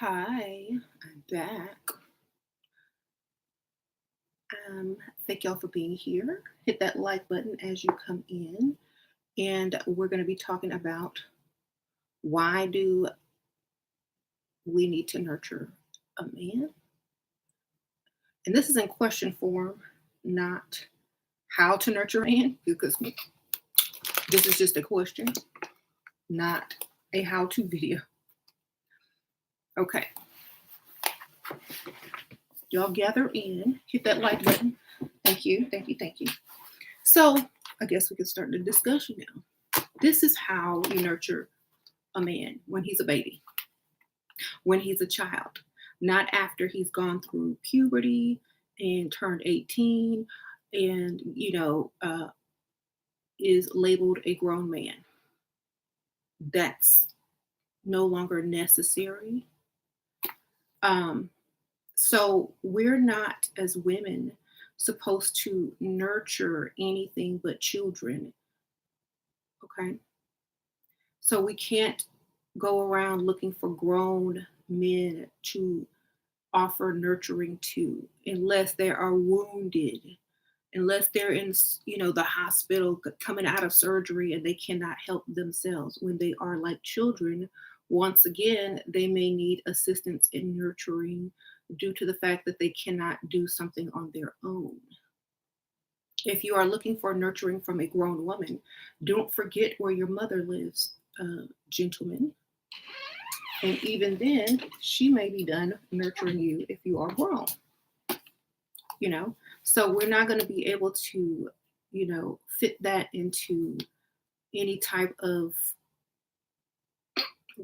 Hi, I'm back. Thank y'all for being here. Hit that like button as you come in. And we're going to be talking about why do we need to nurture a man? And this is in question form, not how to nurture a man, because this is just a question, not a how to video. Okay, y'all gather in, hit that like button. Thank you, thank you, thank you. So I guess we can start the discussion now. This is how you nurture a man when he's a baby, when he's a child, not after he's gone through puberty and turned 18 and, is labeled a grown man. That's no longer necessary. Um, so we're not, as women, supposed to nurture anything but children. Okay. So we can't go around looking for grown men to offer nurturing to unless they are wounded, unless they're in the hospital coming out of surgery and they cannot help themselves. When they are like children, once again they may need assistance in nurturing due to the fact that they cannot do something on their own. If you are looking for nurturing from a grown woman, don't forget where your mother lives, gentlemen. And even then, she may be done nurturing you if you are grown, you know? So we're not going to be able to, fit that into any type of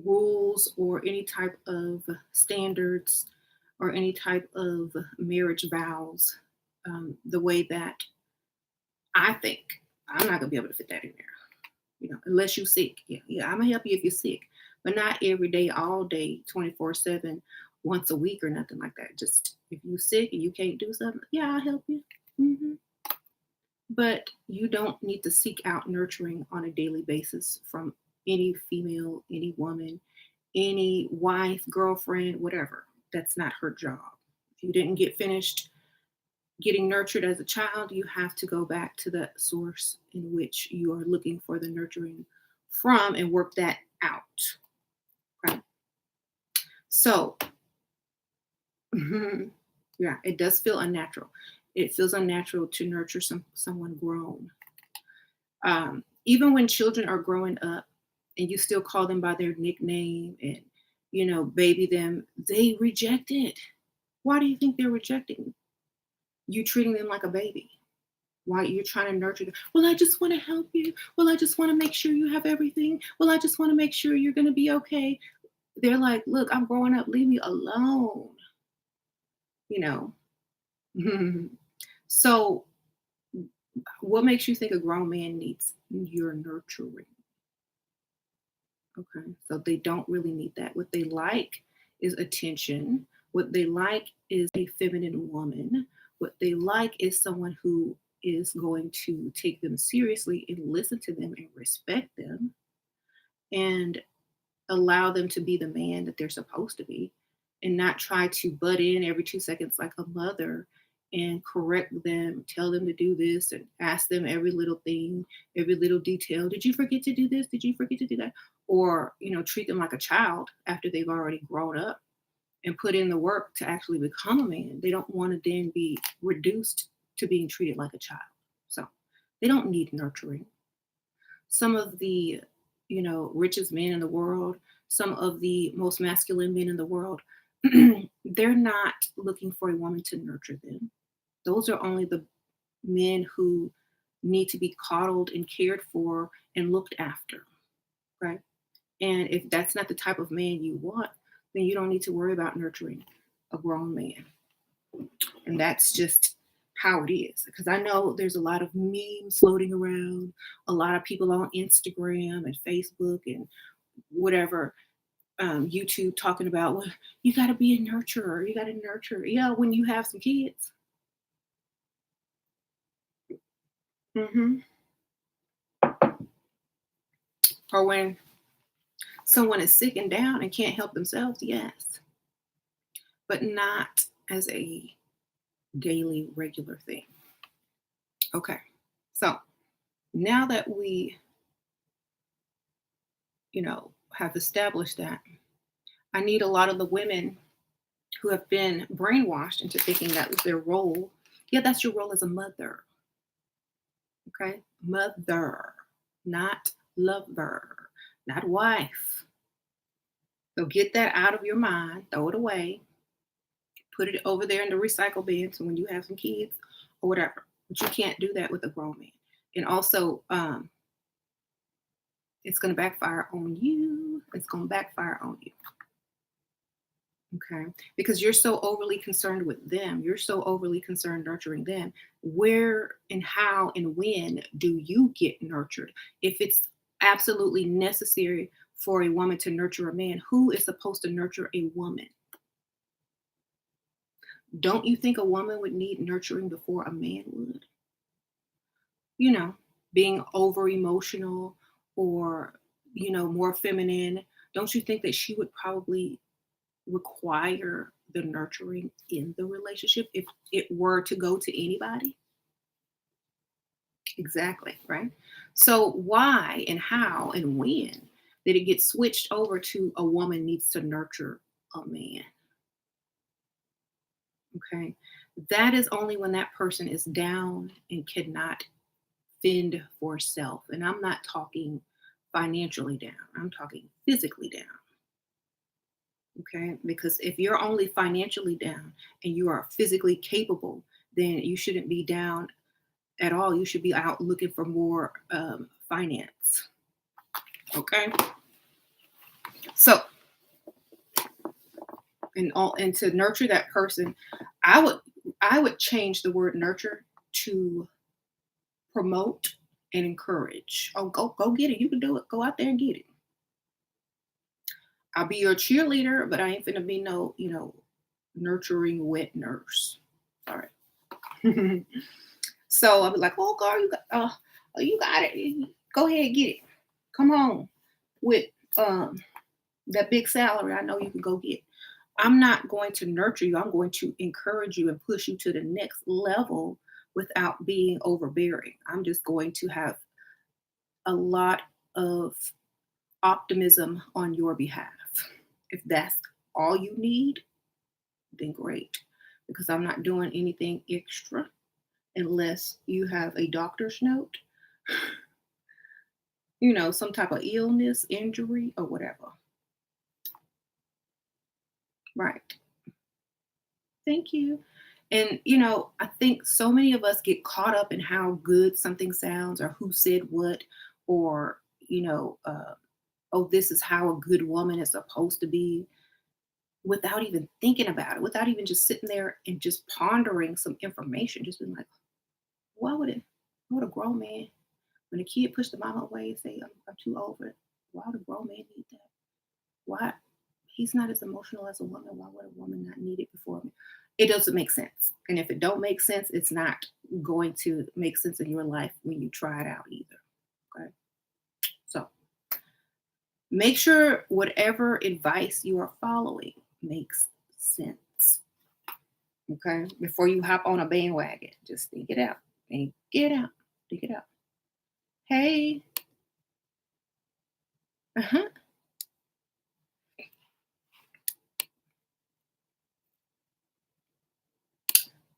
rules or any type of standards or any type of marriage vows the way that I think I'm not going to be able to fit that in there. Unless you're sick. Yeah, I'm gonna help you if you're sick, but not every day, all day, 24/7, once a week or nothing like that. Just if you're sick and you can't do something, yeah, I'll help you. hmm But you don't need to seek out nurturing on a daily basis from any female, any woman, any wife, girlfriend, whatever. That's not her job. If you didn't get finished getting nurtured as a child, you have to go back to the source in which you are looking for the nurturing from and work that out. Right. So, yeah, it does feel unnatural. It feels unnatural to nurture someone grown. Even when children are growing up and you still call them by their nickname and, baby them, they reject it. Why do you think they're rejecting you treating them like a baby? Why you're trying to nurture them? Well, I just want to help you. Well, I just want to make sure you have everything. Well, I just want to make sure you're going to be okay. They're like, look, I'm growing up. Leave me alone. You know. So, what makes you think a grown man needs your nurturing? Okay, so they don't really need that. What they like is attention. What they like is a feminine woman. What they like is someone who is going to take them seriously and listen to them and respect them and allow them to be the man that they're supposed to be and not try to butt in every 2 seconds like a mother and correct them, tell them to do this and ask them every little thing, every little detail. Did you forget to do this? Did you forget to do that? Or, treat them like a child after they've already grown up and put in the work to actually become a man. They don't want to then be reduced to being treated like a child. So they don't need nurturing. Some of the, richest men in the world, some of the most masculine men in the world, they're not looking for a woman to nurture them. Those are only the men who need to be coddled and cared for and looked after. Right. And if that's not the type of man you want, then you don't need to worry about nurturing a grown man. And that's just how it is. Because I know there's a lot of memes floating around, a lot of people on Instagram and Facebook and whatever, YouTube talking about, well, you got to be a nurturer. You got to nurture. Yeah, when you have some kids. hmm Or when someone is sick and down and can't help themselves, yes. but not as a daily, regular thing. Okay. So now that we, have established that, I need a lot of the women who have been brainwashed into thinking that was their role. Yeah, that's your role as a mother. Okay. Mother, not lover, not wife. So get that out of your mind, throw it away, put it over there in the recycle bin. So when you have some kids or whatever, but you can't do that with a grown man. And also, it's going to backfire on you. It's going to backfire on you. Okay. Because you're so overly concerned with them. You're so overly concerned nurturing them. Where and how and when do you get nurtured? If it's absolutely necessary for a woman to nurture a man, who is supposed to nurture a woman? Don't you think a woman would need nurturing before a man would? You know, being over emotional or, more feminine. Don't you think that she would probably require the nurturing in the relationship if it were to go to anybody? Exactly, right? So why and how and when did it get switched over to a woman needs to nurture a man? Okay. That is only when that person is down and cannot fend for self. And I'm not talking financially down, I'm talking physically down. Okay. Because if you're only financially down and you are physically capable, then you shouldn't be down at all. You should be out looking for more finance. Okay. So, and to nurture that person, I would I would change the word nurture to promote and encourage. Oh, go get it. You can do it. Go out there and get it. I'll be your cheerleader, but I ain't finna be no, nurturing wet nurse. Sorry. So I'll be like, oh girl, you got it. Go ahead, get it. Come on with that big salary. I know you can go get. I'm not going to nurture you. I'm going to encourage you and push you to the next level without being overbearing. I'm just going to have a lot of optimism on your behalf. If that's all you need, then great. Because I'm not doing anything extra unless you have a doctor's note, some type of illness, injury, or whatever. Right. Thank you. And, I think so many of us get caught up in how good something sounds or who said what, or, oh, this is how a good woman is supposed to be without even thinking about it, without even just sitting there and just pondering some information, just being like, why would a grown man, when a kid pushed the mama away and say, I'm too old for it, why would a grown man need that? Why? He's not as emotional as a woman. Why would a woman not need it before me? It doesn't make sense. And if it don't make sense, it's not going to make sense in your life when you try it out either. Okay. So make sure whatever advice you are following makes sense. Okay. Before you hop on a bandwagon, just think it out. Think it out. Think it out. Hey. Uh-huh.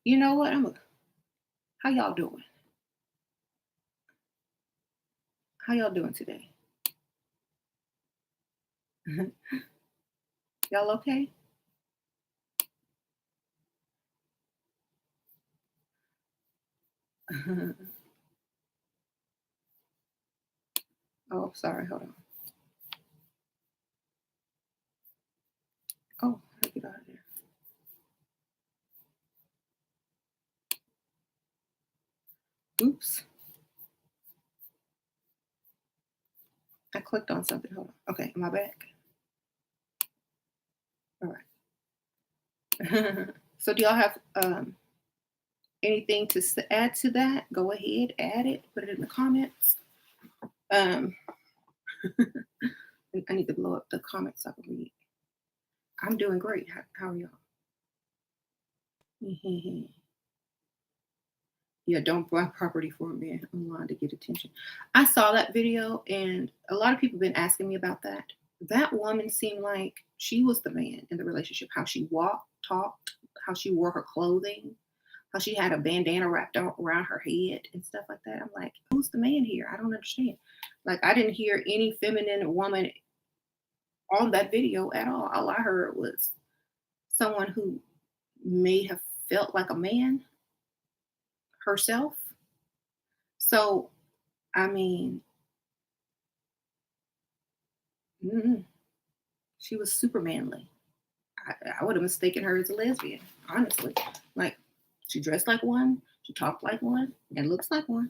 You know what? How y'all doing? How y'all doing today? Y'all okay? Oh, sorry. Hold on. Oh, how do I get out of there? Oops. I clicked on something. Hold on. Okay, am I back? All right. So do y'all have anything to add to that? Go ahead, add it, put it in the comments. Um, I need to blow up the comments so I can read. I'm doing great. How are y'all? Mhm. Yeah, don't buy property for a man online to get attention. I saw that video, and a lot of people been asking me about that. That woman seemed like she was the man in the relationship. How she walked, talked, how she wore her clothing, how she had a bandana wrapped around her head and stuff like that. I'm like, who's the man here? I don't understand. Like, I didn't hear any feminine woman on that video at all. All I heard was someone who may have felt like a man herself. So, I mean, mm, she was super manly. I would have mistaken her as a lesbian, honestly. Like, she dressed like one, she talked like one, and looks like one.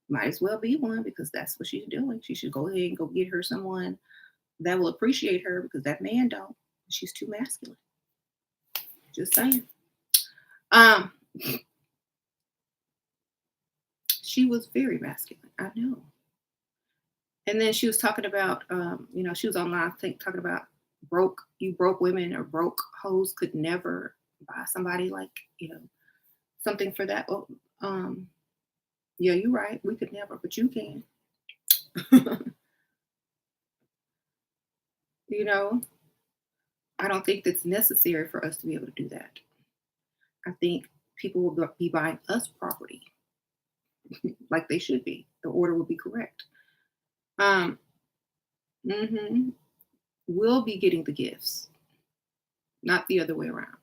Might as well be one because that's what she's doing. She should go ahead and go get her someone that will appreciate her because that man don't. She's too masculine. Just saying. Um, she was very masculine. I know. And then she was talking about, she was online, I think, talking about broke women or broke hoes could never buy somebody like, something for that. Oh, yeah, you're right. We could never, but you can. you know, I don't think that's necessary for us to be able to do that. I think people will be buying us property like they should be. The order will be correct. Um, hmm We'll be getting the gifts, not the other way around.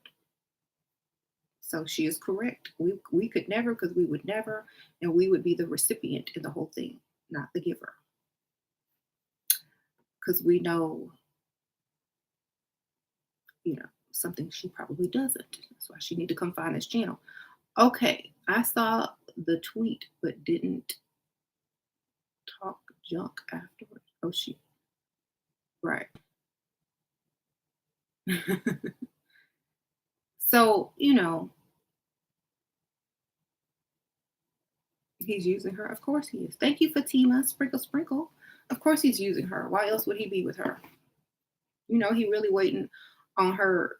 So she is correct. We could never because we would never, and we would be the recipient in the whole thing, not the giver. Because we know, something she probably doesn't. That's why she need to come find this channel. Okay, I saw the tweet but didn't talk junk afterwards. Oh she right. So, he's using her. Of course he is. Thank you, Fatima. Sprinkle, sprinkle. Of course he's using her. Why else would he be with her? He really waiting on her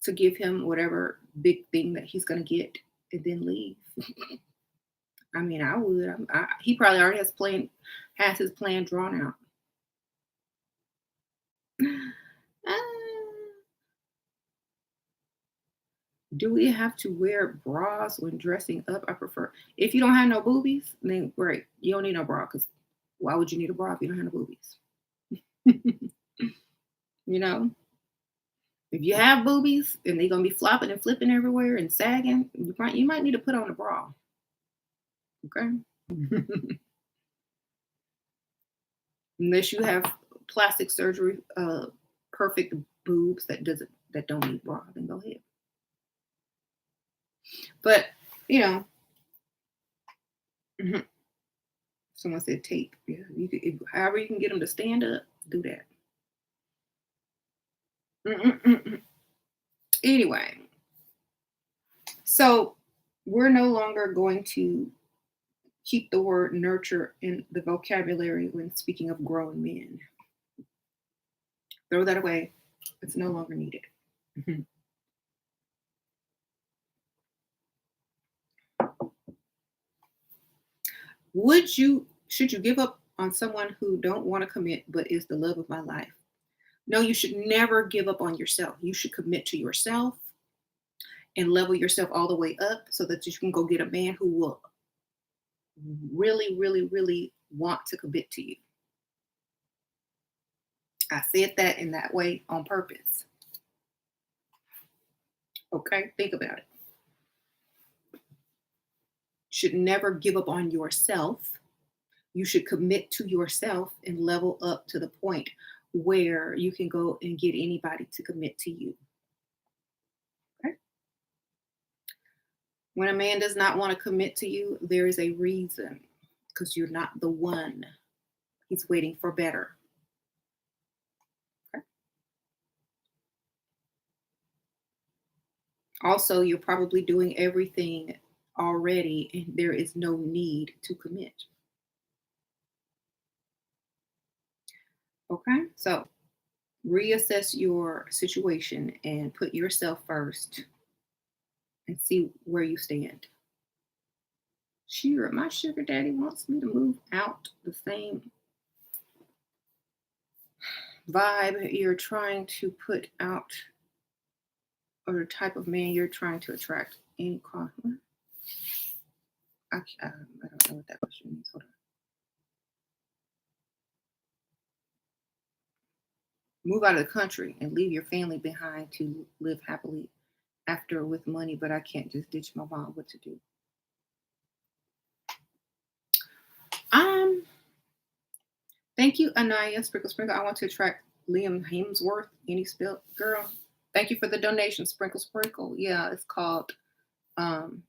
to give him whatever big thing that he's going to get and then leave. I mean, I would. He probably already has his plan drawn out. Uh, do we have to wear bras when dressing up? I prefer if you don't have no boobies, then great. You don't need no bra because why would you need a bra if you don't have no boobies? you know, if you have boobies and they're gonna be flopping and flipping everywhere and sagging, you might need to put on a bra. Okay. Unless you have plastic surgery, perfect boobs that don't need bra, then go ahead. But you know, mhm, someone said tape. Yeah, however you can get them to stand up, do that. Mm-mm-mm-mm. Anyway, so we're no longer going to keep the word nurture in the vocabulary when speaking of grown men. Throw that away. It's no longer needed. Mhm. Should you give up on someone who don't want to commit but is the love of my life? No, you should never give up on yourself. You should commit to yourself and level yourself all the way up so that you can go get a man who will really, really, really want to commit to you. I said that in that way on purpose. Okay, think about it. Should never give up on yourself. You should commit to yourself and level up to the point where you can go and get anybody to commit to you. Okay? When a man does not want to commit to you, there is a reason because you're not the one. He's waiting for better. Okay? Also, you're probably doing everything already and there is no need to commit. Okay? So reassess your situation and put yourself first and see where you stand. Shira, my sugar daddy wants me to move out. The same vibe you're trying to put out, or the type of man you're trying to attract. Any conflict? I don't know what that question means. Hold on. Move out of the country and leave your family behind to live happily after with money, but I can't just ditch my mom. What to do? Um, Thank you, Anaya Sprinkle Sprinkle. I want to attract Liam Hemsworth. Any spell girl? Thank you for the donation, Sprinkle Sprinkle. Yeah, it's called find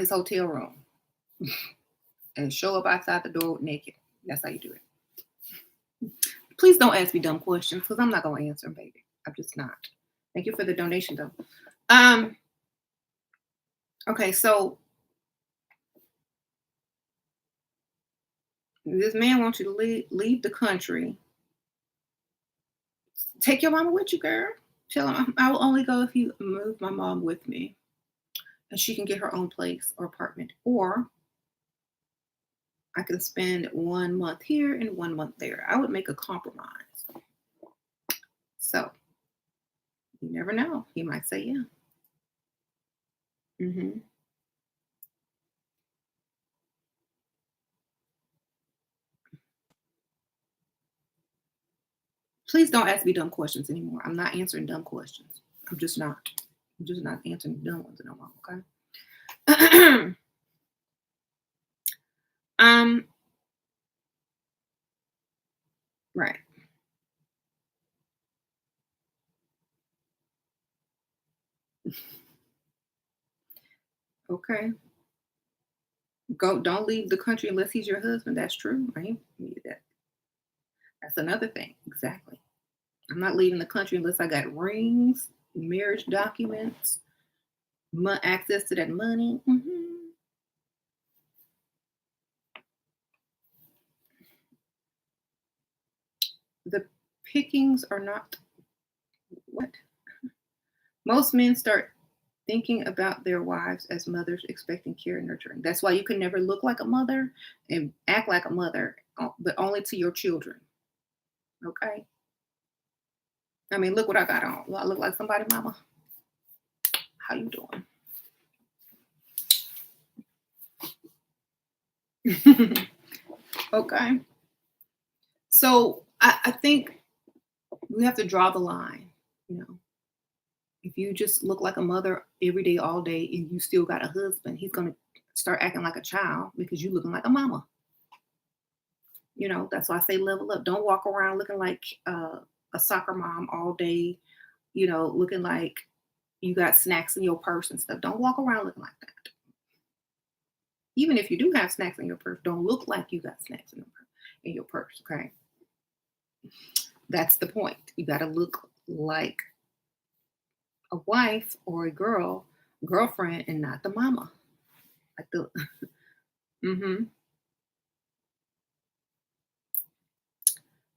his hotel room and show up outside the door naked. That's how you do it. Please don't ask me dumb questions because I'm not gonna answer them, baby. I'm just not. Thank you for the donation, though. Okay, so this man wants you to leave the country. Take your mama with you, girl. Tell him I will only go if you move my mom with me, and she can get her own place or apartment, or I can spend 1 month here and 1 month there. I would make a compromise. So you never know. He might say yeah. Mm-hmm. Please don't ask me dumb questions anymore. I'm not answering dumb questions. I'm just not. I'm just not answering dumb ones no more. Okay. um. Right. Okay. Go. Don't leave the country unless he's your husband. That's true, right? That's another thing. Exactly. I'm not leaving the country unless I got rings, marriage documents, access to that money. Mm-hmm. The pickings are not what? Most men start thinking about their wives as mothers, expecting care and nurturing. That's why you can never look like a mother and act like a mother, but only to your children. Okay? I mean, look what I got on. Do I look like somebody, mama? How you doing? Okay. So I think we have to draw the line, you know. If you just look like a mother every day, all day, and you still got a husband, he's gonna start acting like a child because you looking like a mama. You know, that's why I say level up. Don't walk around looking like a soccer mom all day, you know, looking like you got snacks in your purse and stuff. Don't walk around looking like that. Even if you do have snacks in your purse, don't look like you got snacks in your purse, okay? That's the point. You got to look like a wife or a girlfriend, and not the mama. Like the mm-hmm.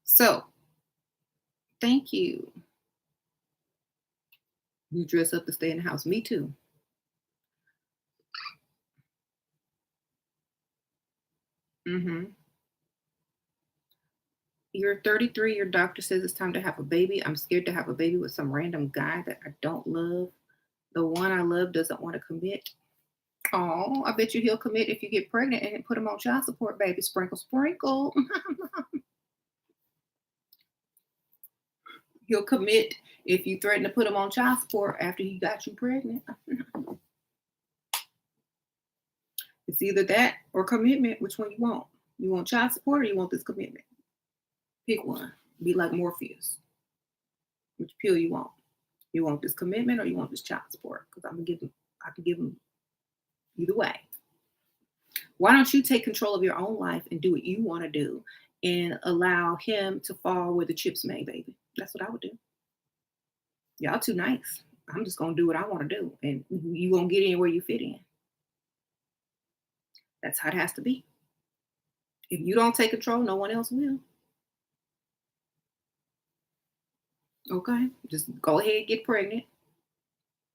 So thank you. You dress up to stay in the house. Me too. Mm-hmm. You're 33. Your doctor says it's time to have a baby. I'm scared to have a baby with some random guy that I don't love. The one I love doesn't want to commit. Oh, I bet you he'll commit if you get pregnant and put him on child support, baby. Sprinkle, sprinkle. He'll commit if you threaten to put him on child support after he got you pregnant. It's either that or commitment. Which one you want? You want child support or you want this commitment? Pick one. Be like Morpheus. Which pill you want? You want this commitment or you want this child support? Because I can give him either way. Why don't you take control of your own life and do what you want to do and allow him to fall where the chips may, baby? That's what I would do. Y'all too nice. I'm just gonna do what I want to do, and you gonna get in where you fit in. That's how it has to be. If you don't take control, no one else will. Okay, just go ahead, get pregnant.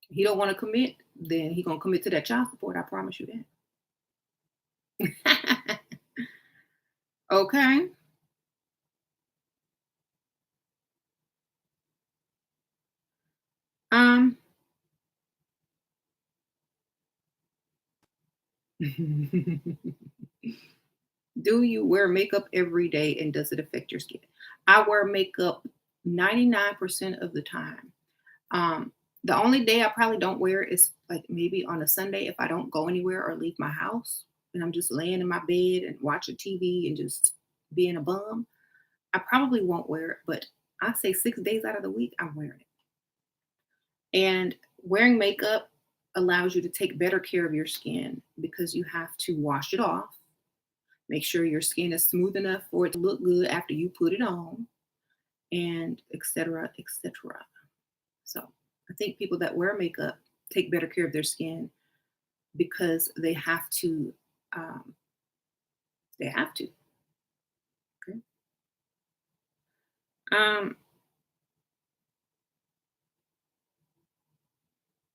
He don't want to commit, then he gonna commit to that child support. I promise you that. Okay. Um. Do you wear makeup every day and does it affect your skin? I wear makeup 99% of the time. Um, the only day I probably don't wear it is like maybe on a Sunday if I don't go anywhere or leave my house and I'm just laying in my bed and watching TV and just being a bum. I probably won't wear it, but I say 6 days out of the week I'm wearing it. And wearing makeup allows you to take better care of your skin because you have to wash it off. Make sure your skin is smooth enough for it to look good after you put it on, and etc. etc. So I think people that wear makeup take better care of their skin because they have to. Um, they have to. Okay. Um,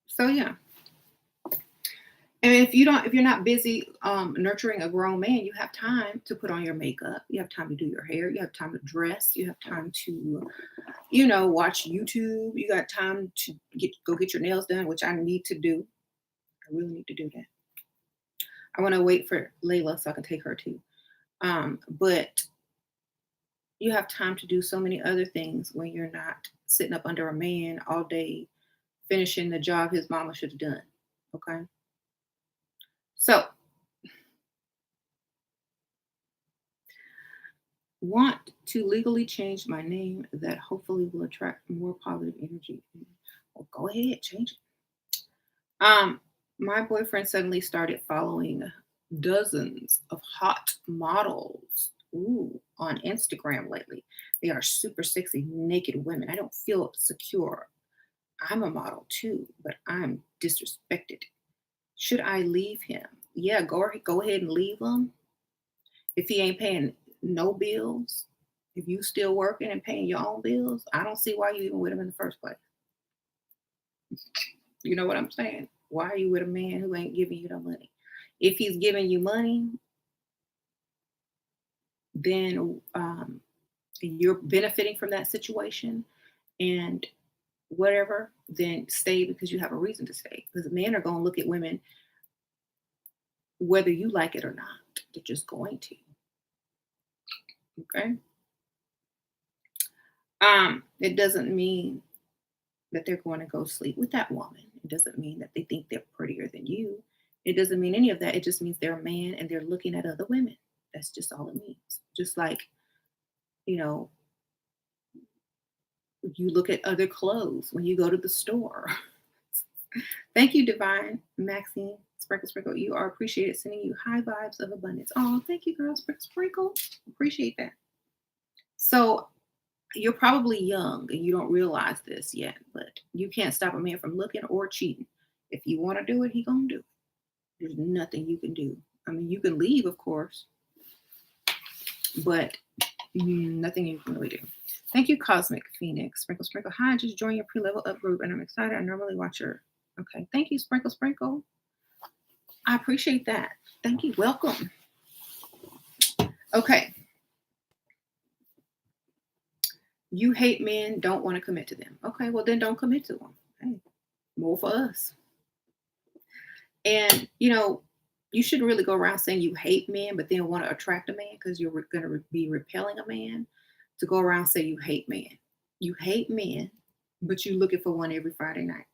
so yeah, and if you're not busy nurturing a grown man, you have time to put on your makeup. You have time to do your hair. You have time to dress. You have time to, watch YouTube. You got time to get your nails done, which I need to do. I really need to do that. I want to wait for Layla so I can take her too. But you have time to do so many other things when you're not sitting up under a man all day finishing the job his mama should have done. Okay. So, want to legally change my name that hopefully will attract more positive energy. Well, go ahead, change it. My boyfriend suddenly started following dozens of hot models, on Instagram lately. They are super sexy, naked women. I don't feel secure. I'm a model too, but I'm disrespected. Should I leave him? Yeah, go ahead and leave him. If he ain't paying no bills, if you still working and paying your own bills, I don't see why you even with him in the first place. You know what I'm saying? Why are you with a man who ain't giving you no money? If he's giving you money, then you're benefiting from that situation and whatever, then stay because you have a reason to stay. Because men are going to look at women whether you like it or not. They're just going to. Okay. It doesn't mean that they're going to go sleep with that woman. It doesn't mean that they think they're prettier than you. It doesn't mean any of that. It just means they're a man and they're looking at other women. That's just all it means. Just like, you know, you look at other clothes when you go to the store. Thank you, Divine Maxine Sprinkle Sprinkle. You are appreciated. Sending you high vibes of abundance. Oh, thank you, girl. Sprinkle Sprinkle. Appreciate that. So you're probably young and you don't realize this yet, but you can't stop a man from looking or cheating. If you want to do it, he gonna do it. There's nothing you can do. I mean, you can leave, of course, but nothing you can really do. Thank you, Cosmic Phoenix. Sprinkle Sprinkle. Hi, I just joined your pre-level up group and I'm excited. I normally watch your. Okay, thank you, Sprinkle Sprinkle. I appreciate that. Thank you. Welcome. Okay. You hate men, don't want to commit to them. Okay, well then don't commit to them. Hey, more for us. And you shouldn't really go around saying you hate men, but then want to attract a man because you're going to be repelling a man. To go around say you hate men. You hate men, but you looking for one every Friday night.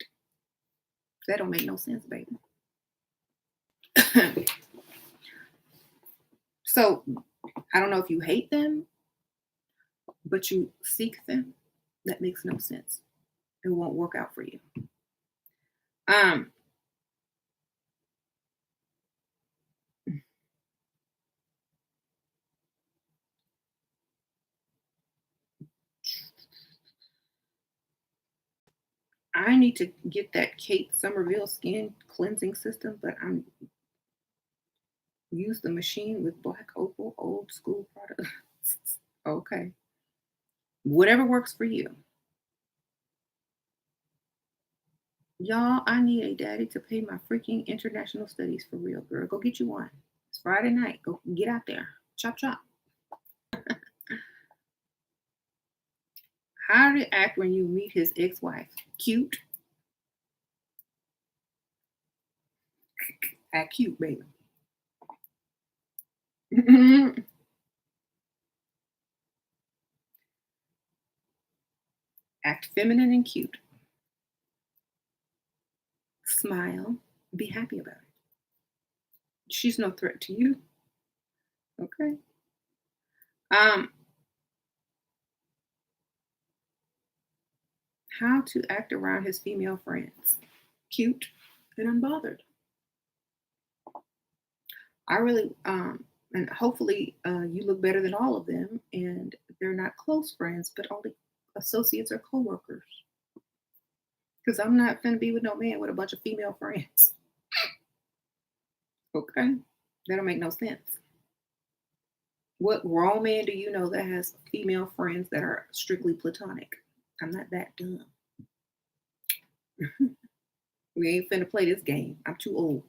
That don't make no sense, baby. So I don't know if you hate them, but you seek them. That makes no sense. It won't work out for you. Um, I need to get that Kate Somerville skin cleansing system, but I'm use the machine with black opal old school products. Okay. Whatever works for you. Y'all, I need a daddy to pay my freaking international studies for real, girl. Go get you one. It's Friday night. Go get out there. Chop chop. How did it act when you meet his ex-wife? Cute. Act cute, baby. Act feminine and cute. Smile. Be happy about it. She's no threat to you. Okay. Um, how to act around his female friends. Cute and unbothered. I really and hopefully you look better than all of them and they're not close friends, but only associates or coworkers. Because I'm not gonna be with no man with a bunch of female friends. Okay. That don't make no sense. What grown man do you know that has female friends that are strictly platonic? I'm not that dumb. We ain't finna play this game. I'm too old.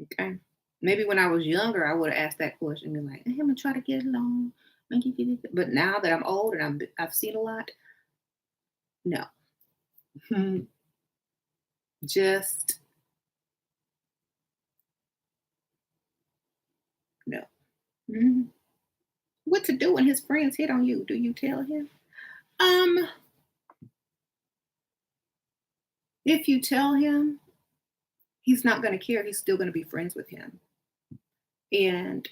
Okay. Maybe when I was younger, I would have asked that question and be like, hey, I'm gonna try to get along. But now that I'm old and I've seen a lot, no. Just no. Mhm. What to do when his friends hit on you? Do you tell him? Um, if you tell him, he's not gonna care. He's still gonna be friends with him. And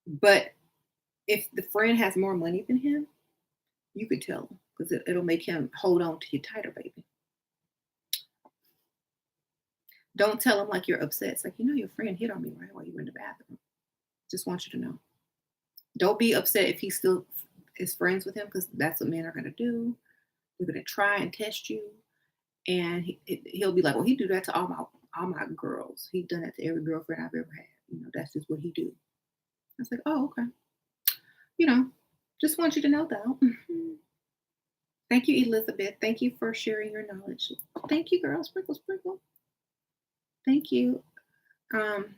but if the friend has more money than him, you could tell him because it'll make him hold on to you tighter, baby. Don't tell him like you're upset. It's like, your friend hit on me right while you were in the bathroom. Just want you to know. Don't be upset if he still is friends with him because that's what men are going to do. They're going to try and test you. And he'll be like, well, he do that to all my girls. He done that to every girlfriend I've ever had. That's just what he do. I was like, oh, okay. You know, just want you to know though. Thank you, Elizabeth. Thank you for sharing your knowledge. Thank you, girl. Sprinkle, sprinkle. Thank you. Um,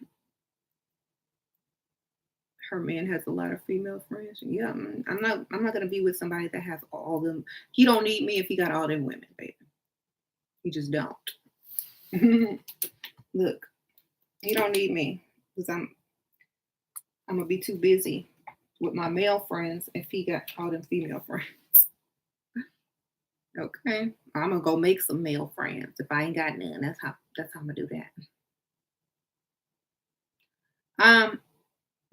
her man has a lot of female friends. Yeah, I'm not gonna be with somebody that has all them. He don't need me if he got all them women, baby. He just don't. Look, he don't need me because I'm gonna be too busy with my male friends if he got all them female friends. Okay, I'm gonna go make some male friends if I ain't got none. That's how I'm gonna do that. Um,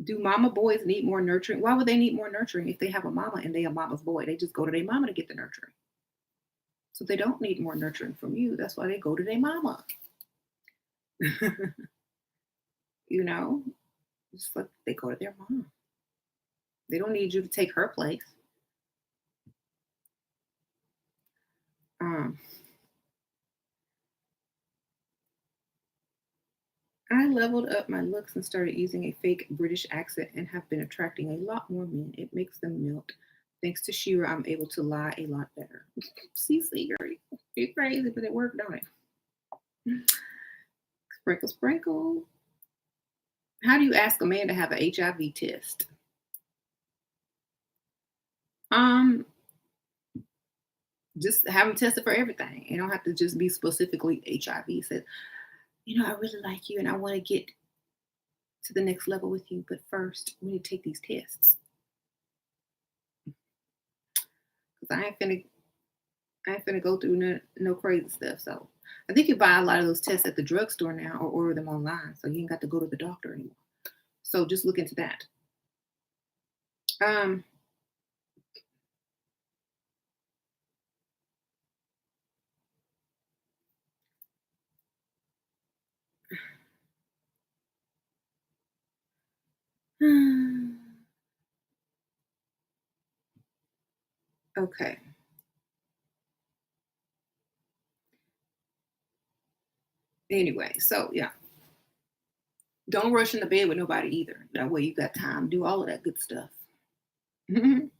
do mama boys need more nurturing? Why would they need more nurturing if they have a mama and they a mama's boy? They just go to their mama to get the nurturing. So they don't need more nurturing from you. That's why they go to their mama. you know, just like they go to their mom. They don't need you to take her place. Um, I leveled up my looks and started using a fake British accent and have been attracting a lot more men. It makes them melt. Thanks to Shira, I'm able to lie a lot better. CC, girl, you're crazy, but it worked, don't it? Sprinkle, sprinkle. How do you ask a man to have an HIV test? Um, just have him tested for everything. You don't have to just be specifically HIV. Said, I really like you and I want to get to the next level with you, but first we need to take these tests. Because I ain't finna go through no crazy stuff. So I think you buy a lot of those tests at the drugstore now or order them online. So you ain't got to go to the doctor anymore. So just look into that. Um, okay. Anyway, so yeah. Don't rush into bed with nobody either. That way you got time. Do all of that good stuff. um,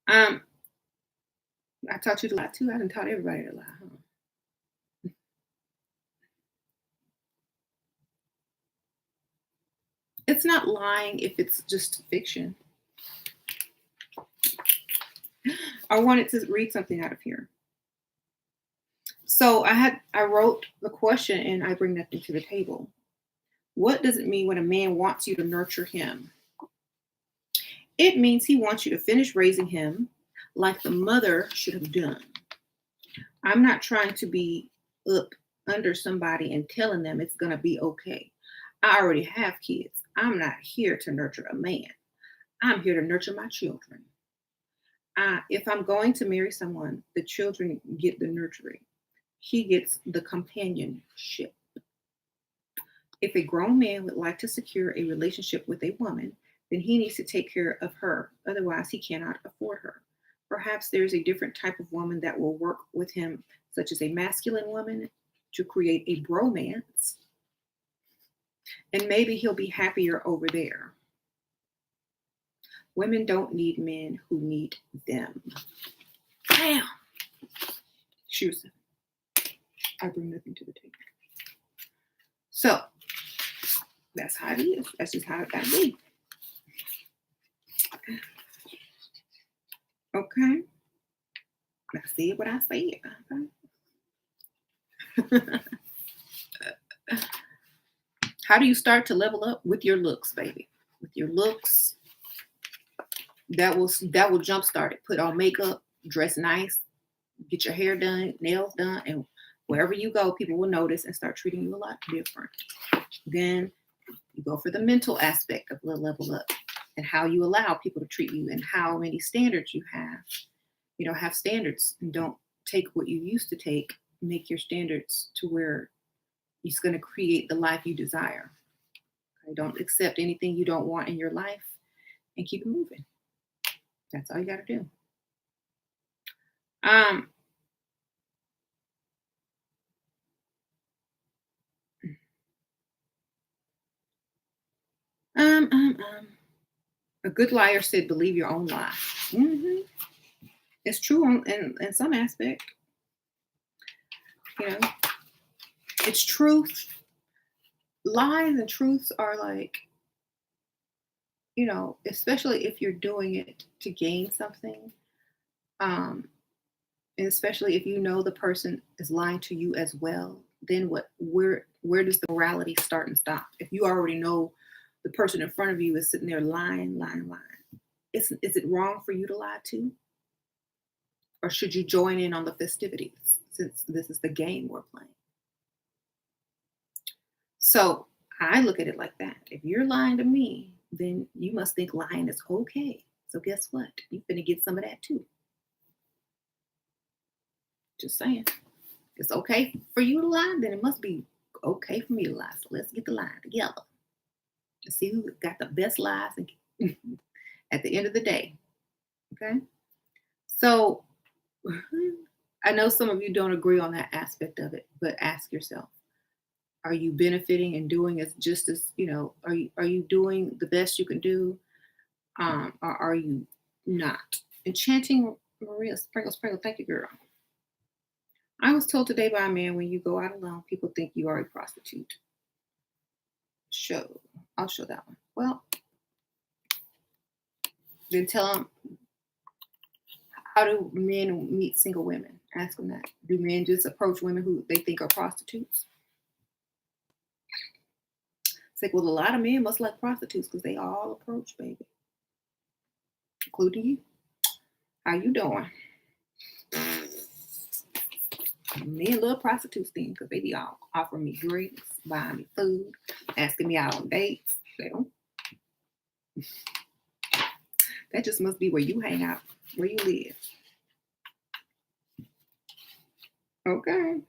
I taught you to lie too. I didn't taught everybody to lie, huh? It's not lying if it's just fiction. I wanted to read something out of here. So I wrote the question and I bring nothing to the table. What does it mean when a man wants you to nurture him? It means he wants you to finish raising him like the mother should have done. I'm not trying to be up under somebody and telling them it's going to be okay. I already have kids. I'm not here to nurture a man. I'm here to nurture my children. If I'm going to marry someone, the children get the nurturing. He gets the companionship. If a grown man would like to secure a relationship with a woman, then he needs to take care of her. Otherwise, he cannot afford her. Perhaps there's a different type of woman that will work with him, such as a masculine woman, to create a bromance. And maybe he'll be happier over there. Women don't need men who need them. Bam! SheRaSeven. I bring nothing to the table. So, that's how it is. That's just how it gotta be. Okay. I said what I said. Okay. How do you start to level up? With your looks, baby. With your looks. That will jumpstart it. Put on makeup, dress nice, get your hair done, nails done, and wherever you go, people will notice and start treating you a lot different. Then you go for the mental aspect of the level up and how you allow people to treat you and how many standards you have. You know, have standards and don't take what you used to take, make your standards to where it's going to create the life you desire. Okay? Don't accept anything you don't want in your life and keep it moving. That's all you got to do. A good liar said, believe your own lie. Mm-hmm. It's true in some aspect. You know, it's truth. Lies and truths are like, you know, especially if you're doing it to gain something. And especially if you know the person is lying to you as well, then where does the morality start and stop? If you already know the person in front of you is sitting there lying, is it wrong for you to lie too? Or should you join in on the festivities since this is the game we're playing? So I look at it like that. If you're lying to me, then you must think lying is okay. So guess what? You're going to get some of that too. Just saying. It's okay for you to lie, then it must be okay for me to lie. So let's get the lie together. Let's see who got the best lies at the end of the day. Okay? So I know some of you don't agree on that aspect of it, but ask yourself, are you benefiting and doing as just as, you know, are you doing the best you can do? Or are you not? Enchanting Maria Sprinkle, thank you, girl. I was told today by a man, when you go out alone, people think you are a prostitute. I'll show that one. Well, then tell them, how do men meet single women? Ask them that. Do men just approach women who they think are prostitutes? It's like, well, a lot of men must like prostitutes because they all approach, baby. Including you. How you doing? Men love prostitutes then because they be all offering me drinks, buying me food, asking me out on dates. They don't. That just must be where you hang out, where you live. Okay.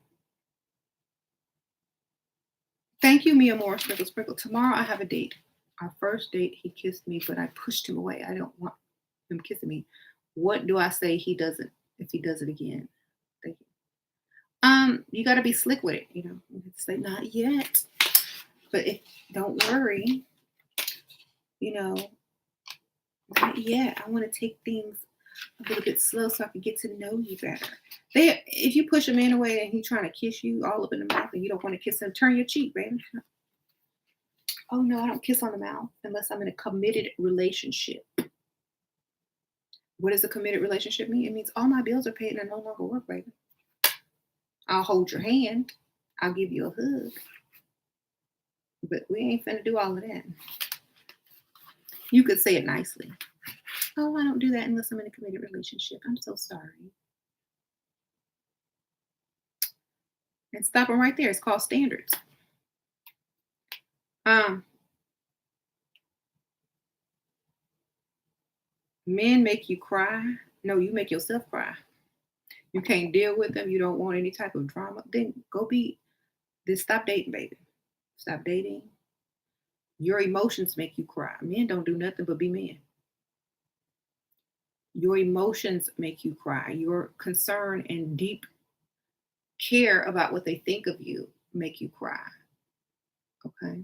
Thank you, Mia Moore, Sprinkle. Tomorrow I have a date. Our first date, he kissed me, but I pushed him away. I don't want him kissing me. What do I say if he does it again? Thank you. You got to be slick with it, you know. You have to say not yet, but don't worry, you know, not yet. I want to take things a little bit slow so I can get to know you better. If you push a man away and he's trying to kiss you all up in the mouth and you don't want to kiss him, turn your cheek, baby. Oh no, I don't kiss on the mouth unless I'm in a committed relationship. What does a committed relationship mean? It means all my bills are paid and I no longer work, baby. I'll hold your hand. I'll give you a hug. But we ain't finna do all of that. You could say it nicely. Oh, I don't do that unless I'm in a committed relationship. I'm so sorry. And stop them right there. It's called standards. Men make you cry. No, you make yourself cry. You can't deal with them. You don't want any type of drama. Then stop dating, baby. Stop dating. Your emotions make you cry. Men don't do nothing but be men. Your emotions make you cry. Your concern and deep care about what they think of you make you cry. Okay.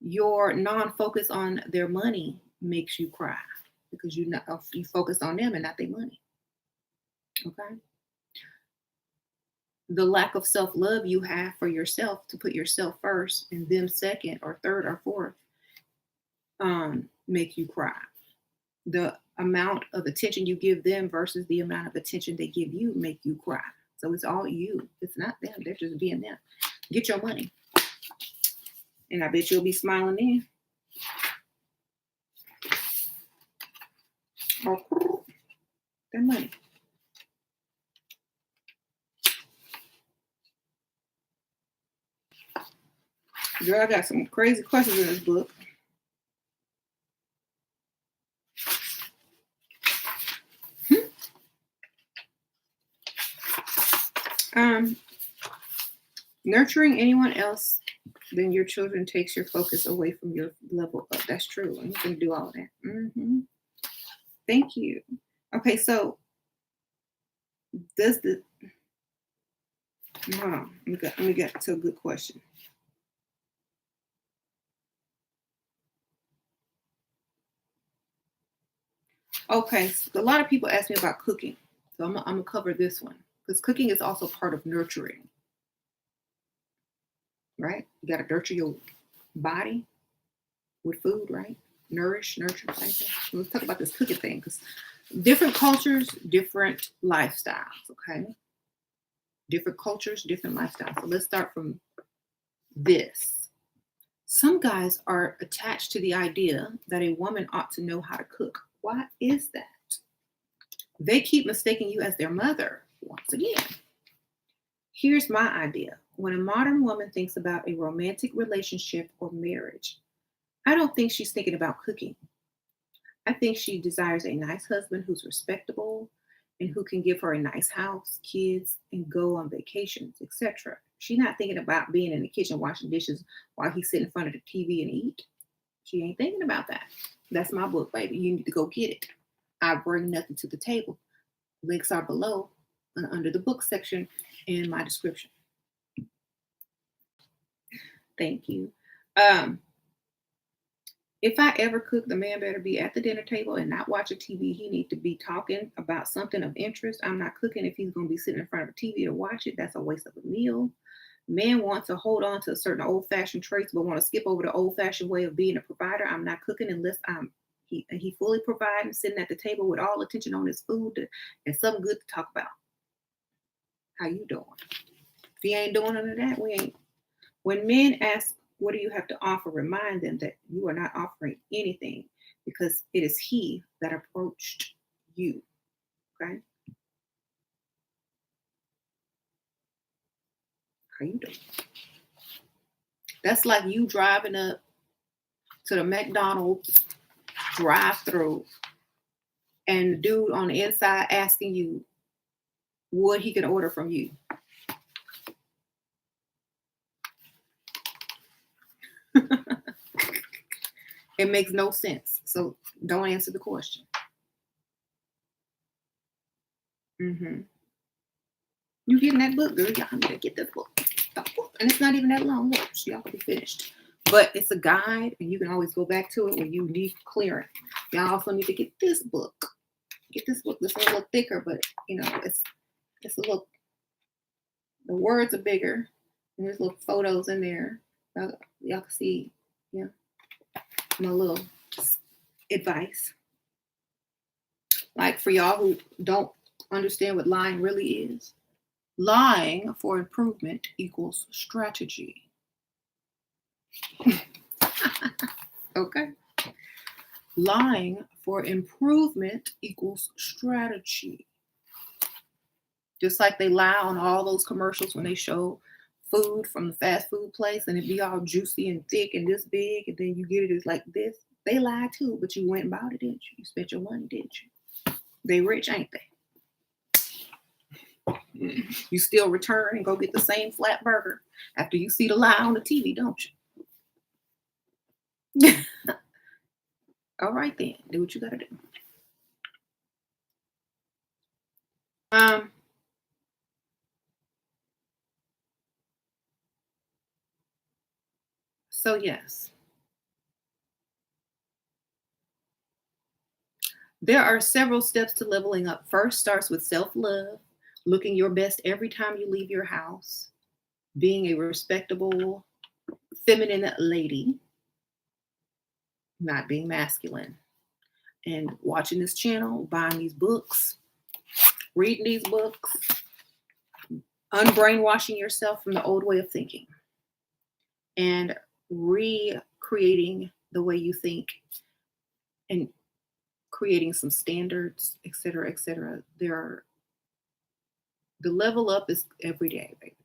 Your non-focus on their money makes you cry because you focus on them and not their money. Okay. The lack of self-love you have for yourself to put yourself first and them second or third or fourth make you cry. The amount of attention you give them versus the amount of attention they give you make you cry. So it's all you. It's not them. They're just being them. Get your money. And I bet you'll be smiling then. Oh, that money. Girl, I got some crazy questions in this book. Nurturing anyone else than your children takes your focus away from your level up. That's true. And you can do all of that. Mm-hmm. Thank you. Okay, so hold on. Let me get to a good question. Okay, so a lot of people ask me about cooking. So I'm going to cover this one because cooking is also part of nurturing. Right? You got to nurture your body with food, right? Nourish, nurture, same thing. Let's talk about this cooking thing because different cultures, different lifestyles, okay? Different cultures, different lifestyles. So let's start from this. Some guys are attached to the idea that a woman ought to know how to cook. Why is that? They keep mistaking you as their mother once again. Here's my idea. When a modern woman thinks about a romantic relationship or marriage, I don't think she's thinking about cooking. I think she desires a nice husband who's respectable and who can give her a nice house, kids, and go on vacations, etc. She's not thinking about being in the kitchen washing dishes while he's sitting in front of the TV and eat. She ain't thinking about that. That's my book, baby. You need to go get it. I bring nothing to the table. Links are below and under the book section in my description. Thank you. If I ever cook, the man better be at the dinner table and not watching TV. He needs to be talking about something of interest. I'm not cooking if he's going to be sitting in front of a TV to watch it. That's a waste of a meal. Men want to hold on to certain old-fashioned traits, but want to skip over the old-fashioned way of being a provider. I'm not cooking unless he fully providing, sitting at the table with all attention on his food and something good to talk about. How you doing? If he ain't doing none of that, we ain't. When men ask, what do you have to offer? Remind them that you are not offering anything because it is he that approached you. Okay? How you doing? That's like you driving up to the McDonald's drive-through and the dude on the inside asking you what he can order from you. It makes no sense. So don't answer the question. You getting that book, girl? Y'all need to get this book. And it's not even that long. Look, y'all can be finished. But it's a guide, and you can always go back to it when you need clearing. Y'all also need to get this book. Get this book. This is a little thicker, but it's a little. The words are bigger, and there's little photos in there. Y'all can see, yeah, my little advice. Like for y'all who don't understand what lying really is, lying for improvement equals strategy. Okay? Lying for improvement equals strategy. Just like they lie on all those commercials when they show food from the fast food place and it be all juicy and thick and this big, and then you get it, it's like this. They lie too, but you went and bought it, didn't you? You spent your money, didn't you? They rich, ain't they? You still return and go get the same flat burger after you see the lie on the TV, don't you? All right then, do what you gotta do. Um, so yes, there are several steps to leveling up. First starts with self-love, looking your best every time you leave your house, being a respectable, feminine lady, not being masculine, and watching this channel, buying these books, reading these books, unbrainwashing yourself from the old way of thinking, and recreating the way you think and creating some standards, et cetera, et cetera. The level up is every day, baby.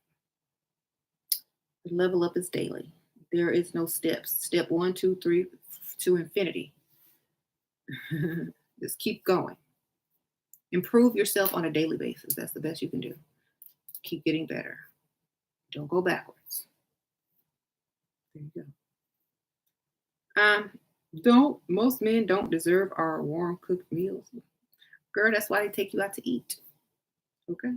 The level up is daily. There is no steps. Step 1, 2, 3 to infinity. Just keep going. Improve yourself on a daily basis. That's the best you can do. Keep getting better. Don't go backwards. There you go. Don't most men don't deserve our warm cooked meals. Girl, that's why they take you out to eat. Okay.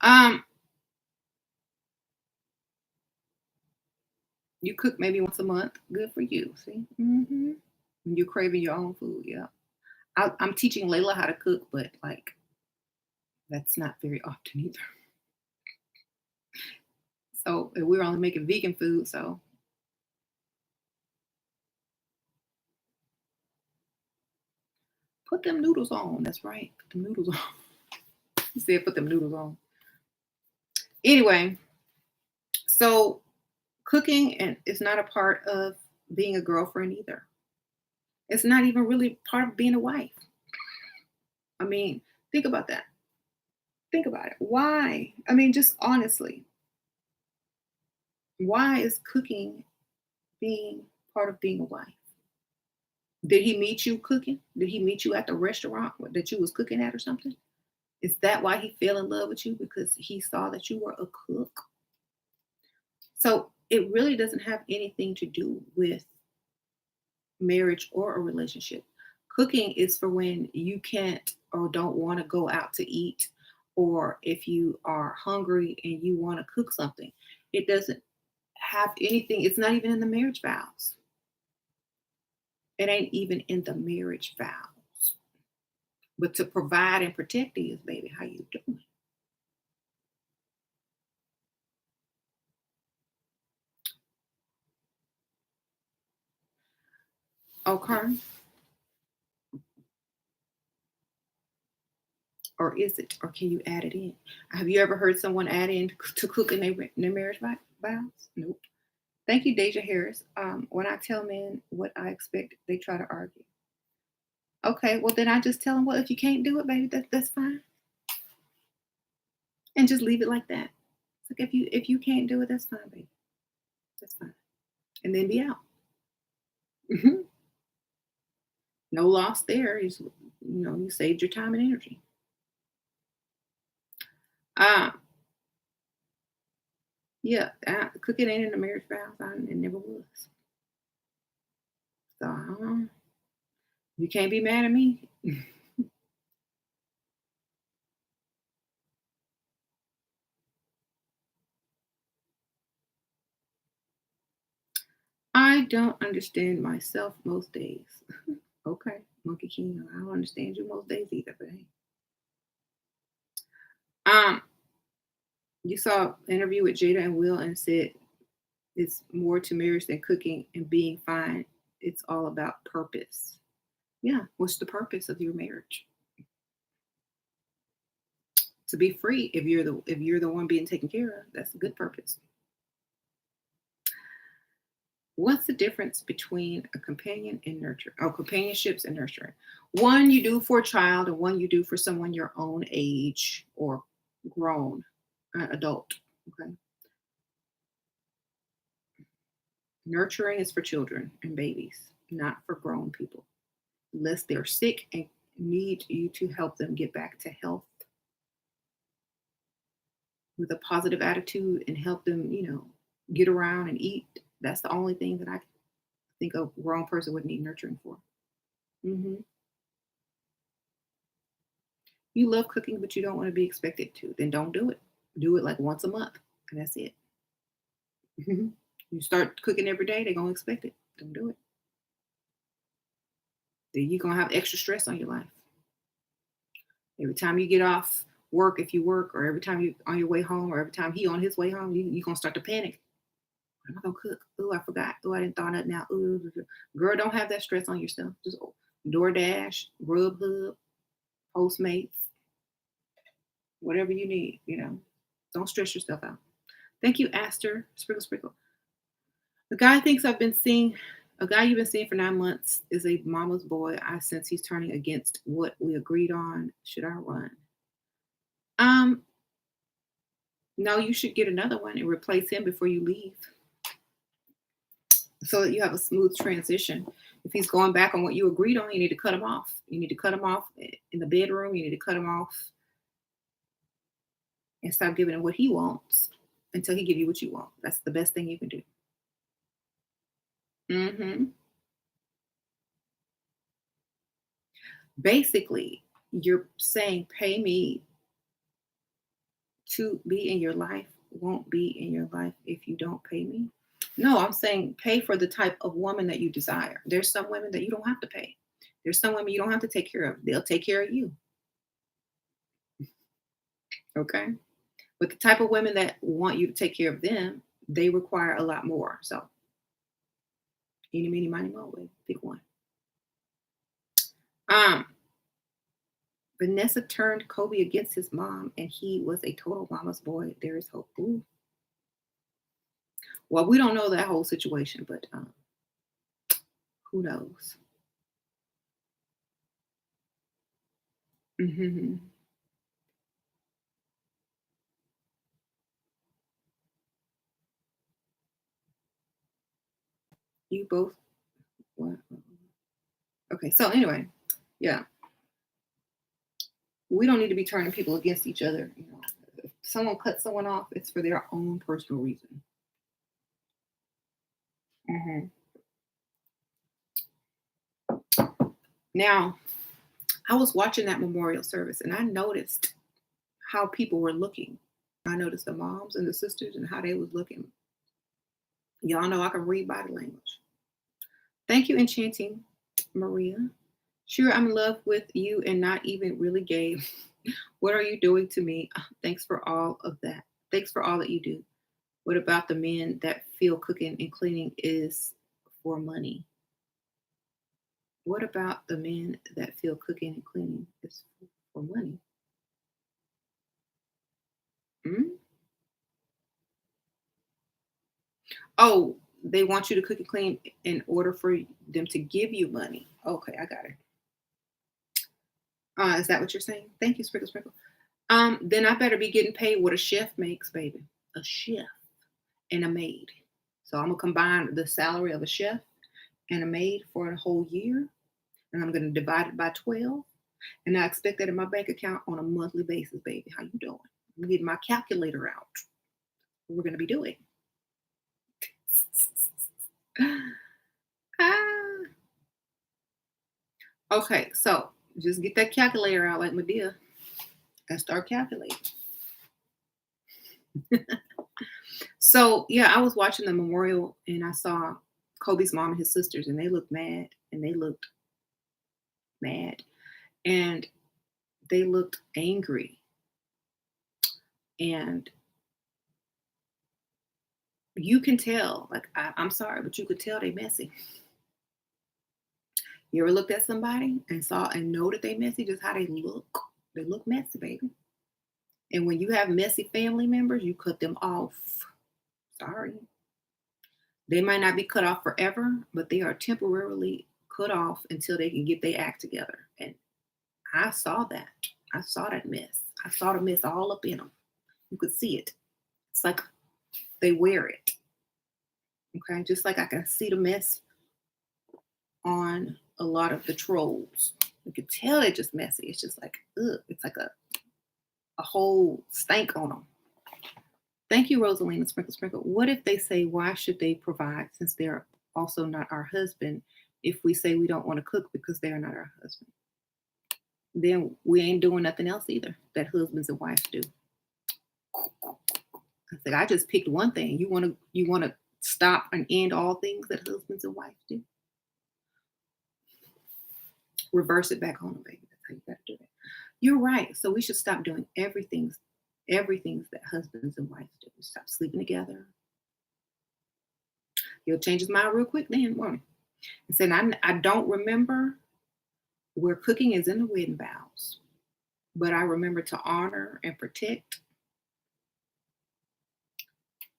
um, you cook maybe once a month. Good for you. See, when you're craving your own food, yeah. I'm teaching Layla how to cook, but like that's not very often either. So we're only making vegan food. So put them noodles on. That's right. Put them noodles on. You said put them noodles on. Anyway, so cooking and is not a part of being a girlfriend either. It's not even really part of being a wife. I mean, think about that. Think about it. Why? I mean, just honestly, why is cooking being part of being a wife? Did he meet you cooking? Did he meet you at the restaurant that you was cooking at or something? Is that why he fell in love with you? Because he saw that you were a cook? So it really doesn't have anything to do with marriage or a relationship. Cooking is for when you can't or don't want to go out to eat, or if you are hungry and you want to cook something. It doesn't have anything, it's not even in the marriage vows. It ain't even in the marriage vows. But to provide and protect is, baby, how you doing? Okay. Or is it? Or can you add it in? Have you ever heard someone add in to cook in their marriage vows? Nope. Thank you, Deja Harris. When I tell men what I expect, they try to argue. Okay, well then I just tell them, well, if you can't do it, baby, that's fine, and just leave it like that. It's like if you can't do it, that's fine, baby. That's fine, and then be out. Mhm. No loss there. You saved your time and energy. Uh, yeah, cooking ain't in the marriage vows. It never was. So you can't be mad at me. I don't understand myself most days. Okay, Monkey King. I don't understand you most days either, but hey. Um, You saw an interview with Jada and Will and said it's more to marriage than cooking and being fine. It's all about purpose. Yeah. What's the purpose of your marriage? To be free. If you're the one being taken care of, that's a good purpose. What's the difference between a companion and nurture? Oh, companionships and nurturing. One you do for a child, and one you do for someone your own age or grown adult. Okay. Nurturing is for children and babies, not for grown people, unless they're sick and need you to help them get back to health with a positive attitude and help them, get around and eat. That's the only thing that I think a grown person would need nurturing for. Hmm. You love cooking, but you don't want to be expected to, then don't do it. Do it like once a month, and that's it. Mhm. You start cooking every day, they're gonna expect it. Don't do it. Then you're gonna have extra stress on your life. Every time you get off work, if you work, or every time you on your way home, or every time he on his way home, you're gonna start to panic. What am I gonna cook? Oh, I forgot. Oh, I didn't thought nothing out. Ooh, girl, don't have that stress on yourself. Just DoorDash, Grubhub, Postmates, whatever you need. Don't stress yourself out. Thank you, Aster. Sprinkle, sprinkle. The guy thinks I've been seeing a guy you've been seeing for 9 months is a mama's boy. I sense he's turning against what we agreed on. Should I run? Um, no, you should get another one and replace him before you leave so that you have a smooth transition. If he's going back on what you agreed on, you need to cut him off. You need to cut him off in the bedroom. You need to cut him off and stop giving him what he wants until he give you what you want. That's the best thing you can do. Hmm. Basically, you're saying pay me to be in your life won't be in your life if you don't pay me. No, I'm saying pay for the type of woman that you desire. There's some women that you don't have to pay. There's some women you don't have to take care of. They'll take care of you. Okay. But the type of women that want you to take care of them, they require a lot more. So, eeny, meeny, miny, mo, pick one. Um, Vanessa turned Kobe against his mom, and he was a total mama's boy. There is hope. Ooh. Well, we don't know that whole situation, but who knows? Hmm. You both. What? Okay, so anyway, yeah, we don't need to be turning people against each other. If someone cuts someone off, it's for their own personal reason. Hmm. Now, I was watching that memorial service and I noticed how people were looking. I noticed the moms and the sisters and how they was looking. Y'all know I can read body language. Thank you, Enchanting Maria. Sure, I'm in love with you and not even really gay. What are you doing to me? Thanks for all of that. Thanks for all that you do. What about the men that feel cooking and cleaning is for money? What about the men that feel cooking and cleaning is for money? Hmm? Oh, they want you to cook and clean in order for them to give you money. Okay, I got it. Is that what you're saying? Thank you, Sprinkle Sprinkle. Then I better be getting paid what a chef makes, baby. A chef and a maid. So I'm gonna combine the salary of a chef and a maid for a whole year, and I'm gonna divide it by 12. And I expect that in my bank account on a monthly basis, baby. How you doing? I'm getting my calculator out. What we're gonna be doing. Ah, okay, so just get that calculator out like Medea and start calculating. So yeah, I was watching the memorial and I saw Kobe's mom and his sisters, and they looked mad, and they looked mad, and they looked angry, and You can tell. Like I'm sorry, but you could tell they messy. You ever looked at somebody and saw and know that they messy? Just how they look. They look messy, baby. And when you have messy family members, you cut them off. Sorry. They might not be cut off forever, but they are temporarily cut off until they can get their act together. And I saw that. I saw that mess. I saw the mess all up in them. You could see it. It's like they wear it. Okay. Just like I can see the mess on a lot of the trolls. You could tell they're just messy. It's just like, ugh. It's like a whole stank on them. Thank you, Rosalina Sprinkle Sprinkle. What if they say, why should they provide since they're also not our husband if we say we don't want to cook because they're not our husband? Then we ain't doing nothing else either that husbands and wives do. I said, I just picked one thing. You wanna stop and end all things that husbands and wives do? Reverse it back on them, baby. That's how you gotta do that. You're right. So we should stop doing everything that husbands and wives do. Stop sleeping together. He'll change his mind real quick then, won't he? And said, I don't remember where cooking is in the wedding vows, but I remember to honor and protect,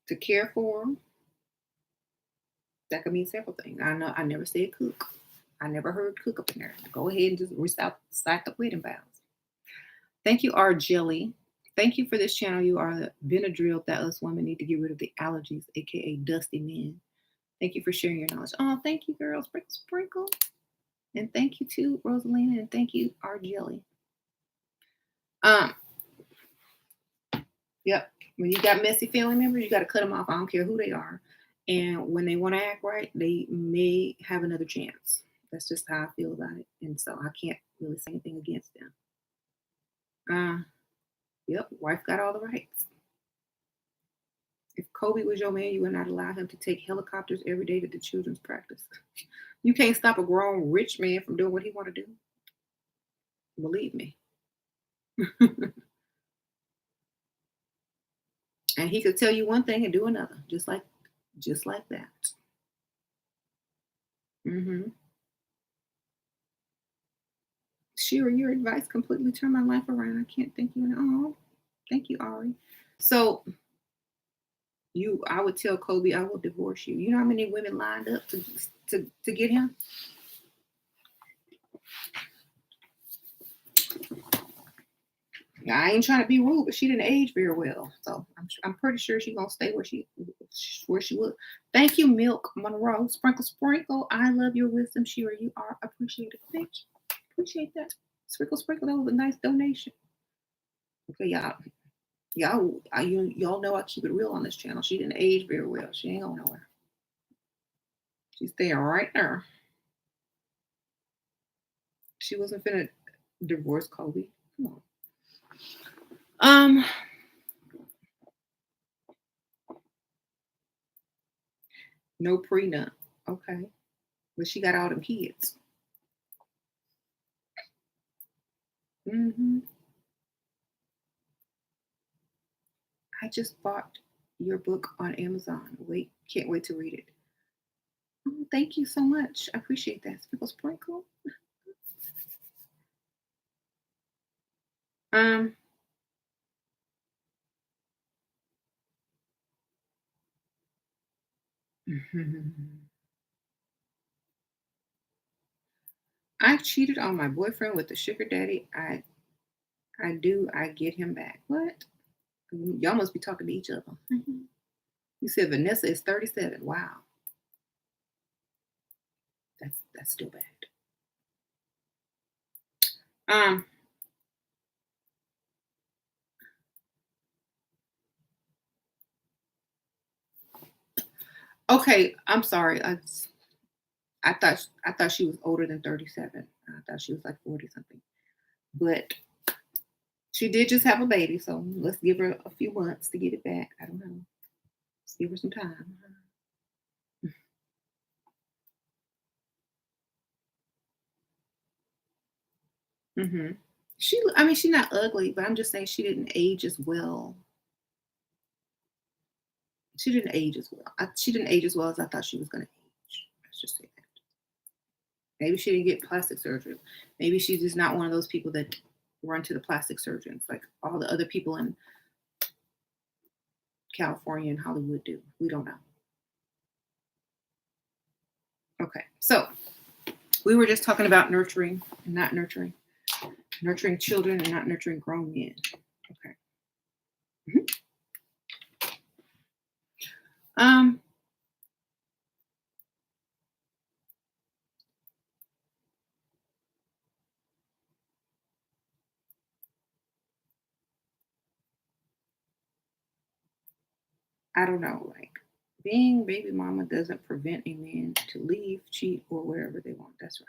to care for them. That could mean several things. I know I never said cook. I never heard cook up in there. Go ahead and just recite the wedding vows. Thank you, R. Jelly. Thank you for this channel. You are the Benadryl that us women need to get rid of the allergies, aka dusty men. Thank you for sharing your knowledge. Oh, thank you, girls. Sprinkle, sprinkle. And thank you too, Rosalina. And thank you, R. Jelly. Yep. When you got messy family members, you got to cut them off. I don't care who they are. And when they want to act right, they may have another chance. That's just how I feel about it. And so I can't really say anything against them. Yep. Wife got all the rights. If Kobe was your man, you would not allow him to take helicopters every day to the children's practice. You can't stop a grown rich man from doing what he want to do. Believe me. And he could tell you one thing and do another, just like that. Shira, your advice completely turned my life around. I can't thank you. Oh, thank you, Ari. So I would tell Kobe, I will divorce you. You know how many women lined up to get him? I ain't trying to be rude, but she didn't age very well, so I'm pretty sure she's gonna stay where she would. Thank you, Milk Monroe. Sprinkle, sprinkle. I love your wisdom, Shira. You are appreciated. Thank you. Appreciate that. Sprinkle, sprinkle. That was a nice donation. Okay, y'all know I keep it real on this channel. She didn't age very well. She ain't going nowhere. She's staying right there. She wasn't finna divorce Kobe. Come on. No prenup. Okay. But she got all them kids. I just bought your book on Amazon. Can't wait to read it. Oh, thank you so much. I appreciate that. Sprinkle, sprinkle. I cheated on my boyfriend with the sugar daddy. I get him back. What? Y'all must be talking to each other. You said Vanessa is 37. Wow. That's still bad. Okay, I'm sorry. I thought she was older than 37. I thought she was like 40 something. But she did just have a baby, so let's give her a few months to get it back. I don't know. Let's give her some time. She's not ugly, but I'm just saying she didn't age as well. She didn't age as well. She didn't age as well as I thought she was going to age. Let's just say that. Maybe she didn't get plastic surgery. Maybe she's just not one of those people that run to the plastic surgeons like all the other people in California and Hollywood do. We don't know. Okay, so we were just talking about nurturing and not nurturing, nurturing children and not nurturing grown men. Okay. Mhm. Um, I don't know. Like being baby mama doesn't prevent a man to leave, cheat, or wherever they want. That's right.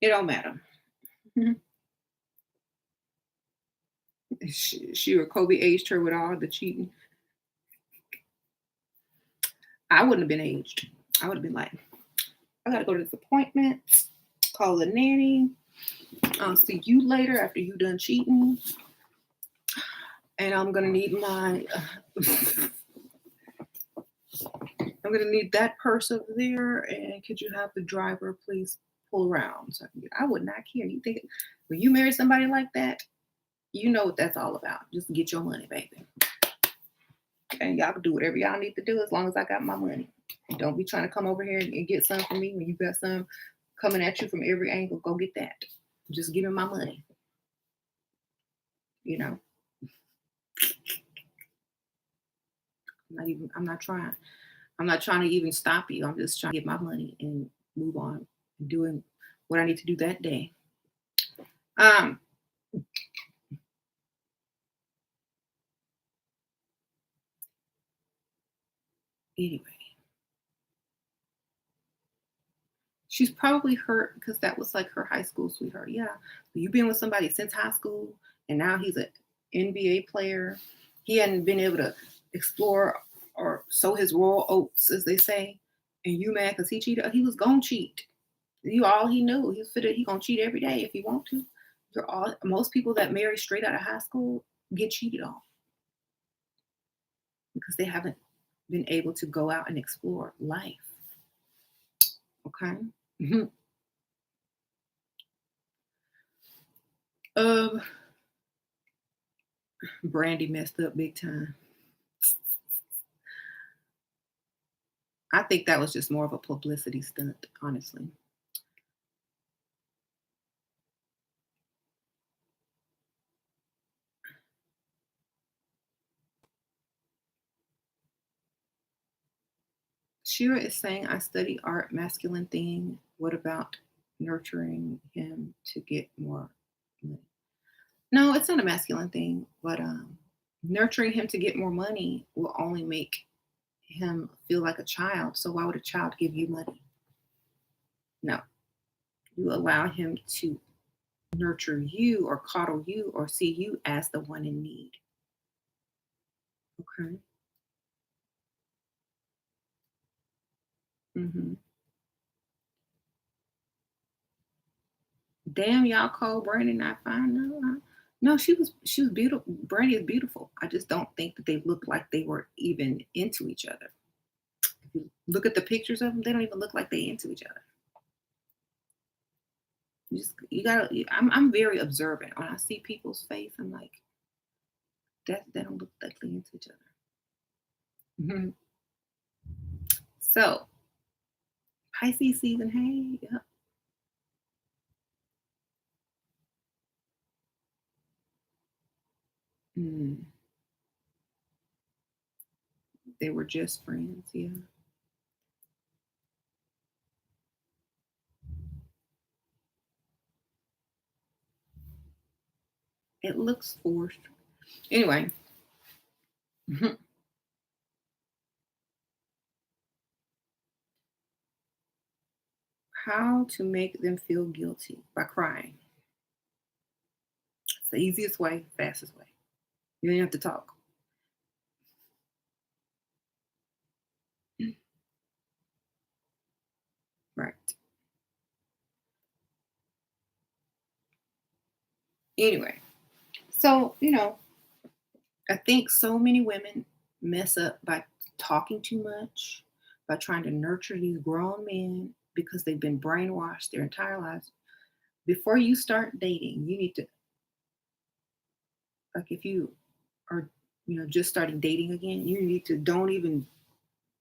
It don't matter. She or Kobe aged her with all the cheating. I wouldn't have been aged. I would have been like, I gotta go to this appointment, call a nanny. I'll see you later after you done cheating, and I'm gonna need my. I'm gonna need that purse over there, and could you have the driver please pull around so I can get? I would not care. You think when you marry somebody like that, you know what that's all about. Just get your money, baby. And y'all can do whatever y'all need to do as long as I got my money. Don't be trying to come over here and get some from me when you got some coming at you from every angle. Go get that. Just give me my money. You know, I'm not trying. I'm not trying to even stop you. I'm just trying to get my money and move on, doing what I need to do that day. Um. Anyway, she's probably hurt because that was like her high school sweetheart. Yeah, you've been with somebody since high school, and now he's an NBA player. He hadn't been able to explore or sow his royal oats, as they say. And you mad because he cheated? He was gonna cheat. You all he knew. He gonna cheat every day if he want to. You're all most people that marry straight out of high school get cheated on because they haven't been able to go out and explore life. Okay. Mhm. Um, Brandy messed up big time. I think that was just more of a publicity stunt, honestly. Shira is saying, I study art, masculine thing. What about nurturing him to get more money? No, it's not a masculine thing, but nurturing him to get more money will only make him feel like a child. So why would a child give you money? No, you allow him to nurture you or coddle you or see you as the one in need. Okay. Hmm. Damn, y'all called Brandy not fine. No, no, she was beautiful. Brandy is beautiful. I just don't think that they look like they were even into each other. If you look at the pictures of them, they don't even look like they into each other. You gotta. I'm very observant. When I see people's face, I'm like, that they don't look like they into each other. Mhm. So Pisces season, hey, yep. Mm, they were just friends. Yeah, it looks forced. Anyway, how to make them feel guilty by crying. It's the easiest way, fastest way. You don't have to talk. Right. Anyway, so, I think so many women mess up by talking too much, by trying to nurture these grown men because they've been brainwashed their entire lives. Before you start dating, you need to, like, if you are, just starting dating again, you need to don't even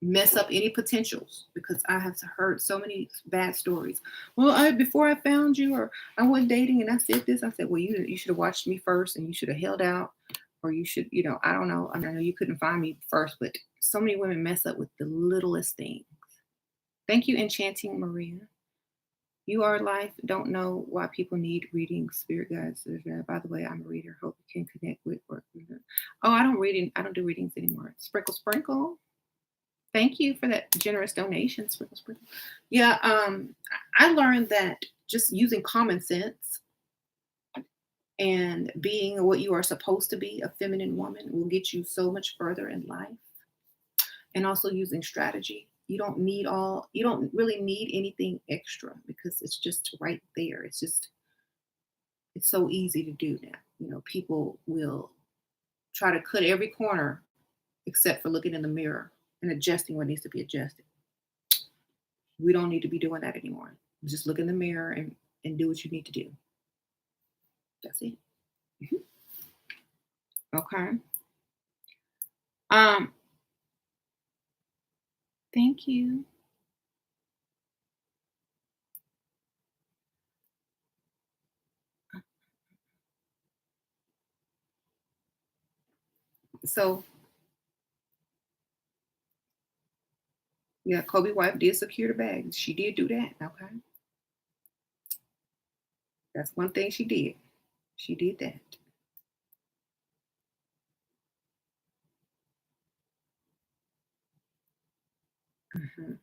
mess up any potentials, because I have heard so many bad stories. Well, before I found you, or I went dating and I said this. I said, well, you should have watched me first, and you should have held out, or you should, I don't know. I know you couldn't find me first, but so many women mess up with the littlest thing. Thank you, Enchanting Maria. You are life. Don't know why people need readings, spirit guides. By the way, I'm a reader. Hope you can connect with work. Oh, I don't do readings anymore. Sprinkle, sprinkle. Thank you for that generous donation, sprinkle, sprinkle. Yeah, I learned that just using common sense and being what you are supposed to be, a feminine woman, will get you so much further in life. And also using strategy. You don't really need anything extra, because it's just right there. It's so easy to do now. People will try to cut every corner except for looking in the mirror and adjusting what needs to be adjusted. We don't need to be doing that anymore. Just look in the mirror and do what you need to do. That's it. Okay. Thank you. So, yeah, Kobe wife did secure the bag. She did do that. Okay. That's one thing she did. She did that. Mhm.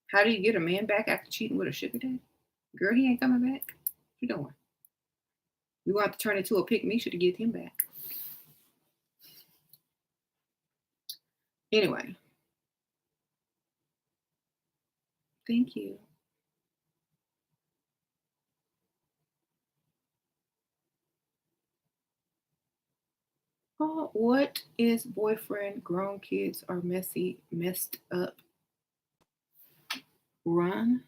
How do you get a man back after cheating with a sugar daddy? Girl, he ain't coming back. What you doing? You want to turn into a pick me to get him back. Anyway, thank you. Oh, what is boyfriend? Grown kids are messed up. Run.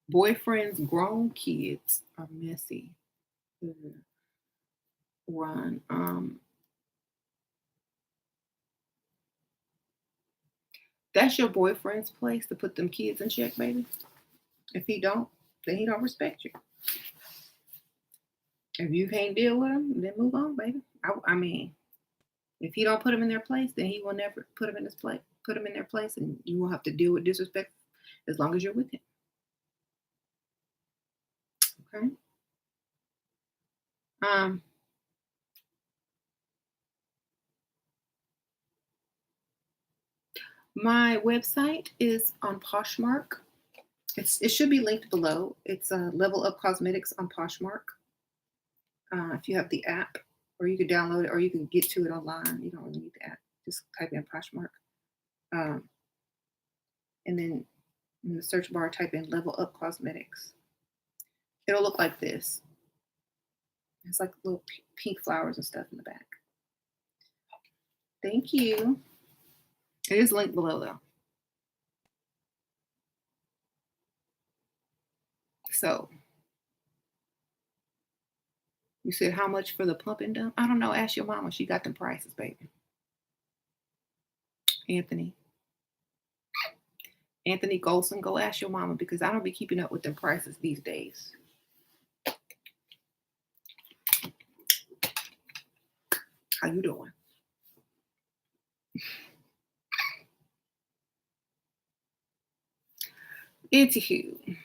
Boyfriends, grown kids are messy. Run. That's your boyfriend's place to put them kids in check, baby. If he don't, then he don't respect you. If you can't deal with him, then move on, baby. I mean, if he don't put them in their place, then he will never put them in his place. Put them in their place, and you will have to deal with disrespect as long as you're with him. Okay. Um, my website is on Poshmark. It should be linked below. It's Level Up Cosmetics on Poshmark. If you have the app, or you can download it, or you can get to it online. You don't really need the app. Just type in Poshmark, and then in the search bar, type in Level Up Cosmetics. It'll look like this. It's like little pink flowers and stuff in the back. Thank you. It is linked below though. So you said how much for the pump and dump? I don't know. Ask your mama. She got them prices, baby. Anthony. Anthony Golson, go ask your mama, because I don't be keeping up with them prices these days. How you doing? Anywho.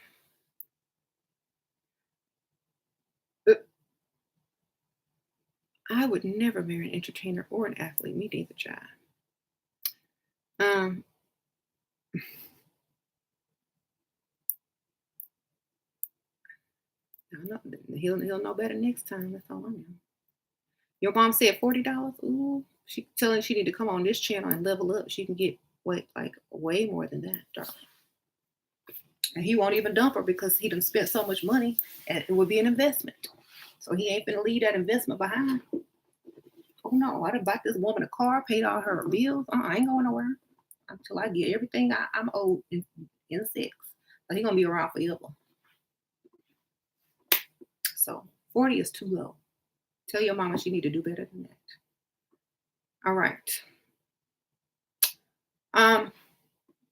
I would never marry an entertainer or an athlete. Me neither, child. Um, he'll know better next time. That's all I know. Your mom said $40. Ooh, she telling she need to come on this channel and level up. She can get way more than that, darling. And he won't even dump her because he done spent so much money, and it would be an investment. So he ain't finna leave that investment behind. Oh no, I done bought this woman a car, paid all her bills. I ain't going nowhere until I get everything I'm owed in sex. So he gonna be around forever. So 40 is too low. Tell your mama she need to do better than that. All right.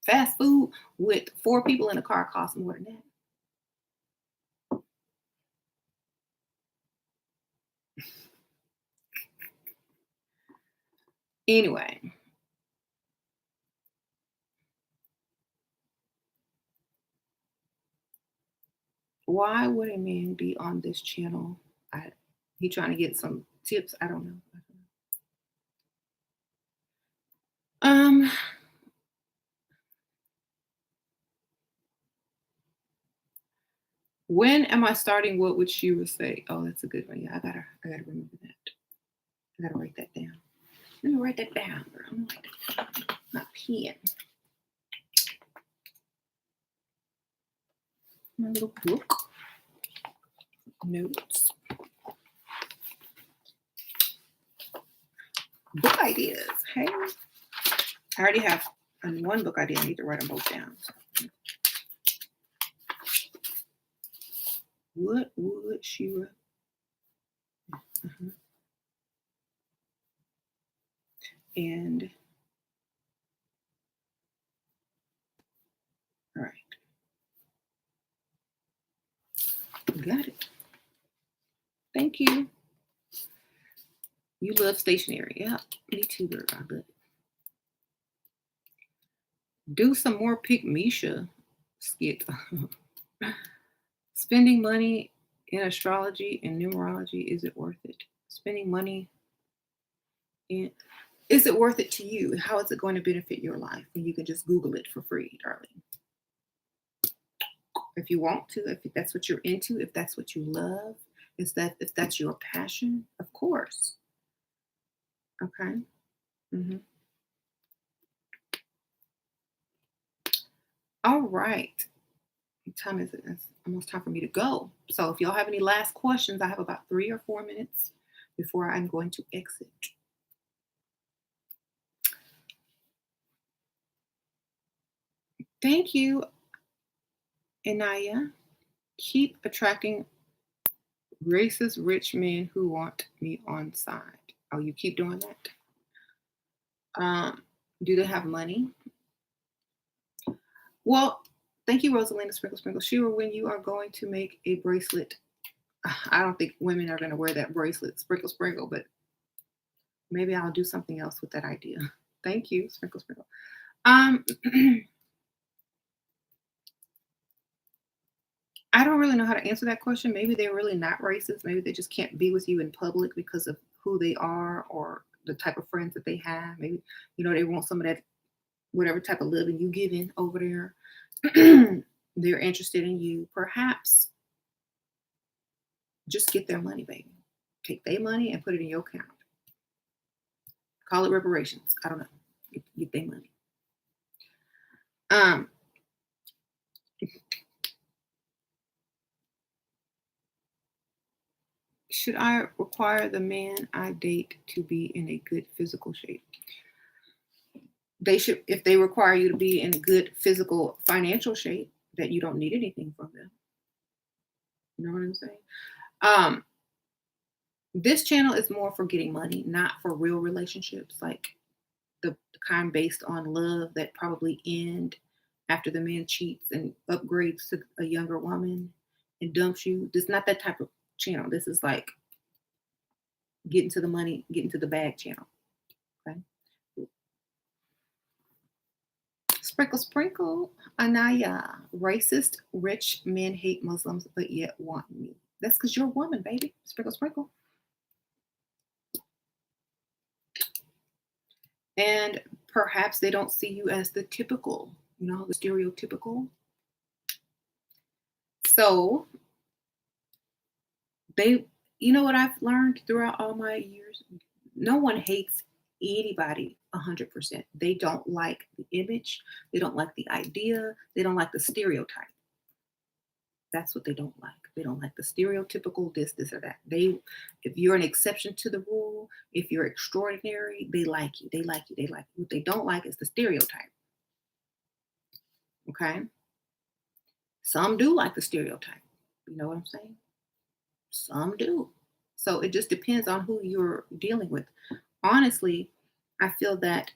Fast food with 4 people in a car costs more than that. Anyway, why would a man be on this channel? He trying to get some tips. I don't know. When am I starting? What would Shira say? Oh, that's a good one. Yeah, I gotta remember that. I gotta write that down. Let me write that down, girl. I'm gonna write that down. My pen. My little book. Notes. Book ideas. Hey. I already have one book idea. I need to write them both down. What would Shira? And all right. Got it. Thank you. You love stationery. Yeah, me too, girl. I love it. Do some more Pick Misha skits. Spending money in astrology and numerology, is it worth it? Spending money in, is it worth it to you? How is it going to benefit your life? And you can just Google it for free, darling. If you want to, if that's what you're into, if that's what you love, if that's your passion, of course. Okay. Mm-hmm. All right. What time is it? It's almost time for me to go. So if y'all have any last questions, I have about 3 or 4 minutes before I'm going to exit. Thank you, Inaya. Keep attracting racist rich men who want me on side. Oh, you keep doing that? Do they have money? Well, thank you, Rosalina Sprinkle Sprinkle. Shira, when you are going to make a bracelet, I don't think women are going to wear that bracelet, Sprinkle Sprinkle, but maybe I'll do something else with that idea. Thank you, Sprinkle Sprinkle. I don't really know how to answer that question. Maybe they're really not racist. Maybe they just can't be with you in public because of who they are or the type of friends that they have. Maybe, they want some of that, whatever type of living you give in over there. They're interested in you. Perhaps just get their money, baby. Take their money and put it in your account. Call it reparations. I don't know. Get their money. Should I require the man I date to be in a good physical shape? They should, if they require you to be in a good physical, financial shape, that you don't need anything from them. You know what I'm saying? This channel is more for getting money, not for real relationships, like the kind based on love that probably end after the man cheats and upgrades to a younger woman and dumps you. This is not that type of channel. This is like getting to the money, getting to the bag channel. Okay. Sprinkle, sprinkle. Anaya. Racist, rich men hate Muslims, but yet want me. That's because you're a woman, baby. Sprinkle, sprinkle. And perhaps they don't see you as the typical, the stereotypical. So what I've learned throughout all my years? No one hates anybody 100%. They don't like the image. They don't like the idea. They don't like the stereotype. That's what they don't like. They don't like the stereotypical this, or that. If you're an exception to the rule, if you're extraordinary, they like you. They like you. They like you. What they don't like is the stereotype. Okay. Some do like the stereotype. You know what I'm saying? Some do. So it just depends on who you're dealing with. Honestly, I feel that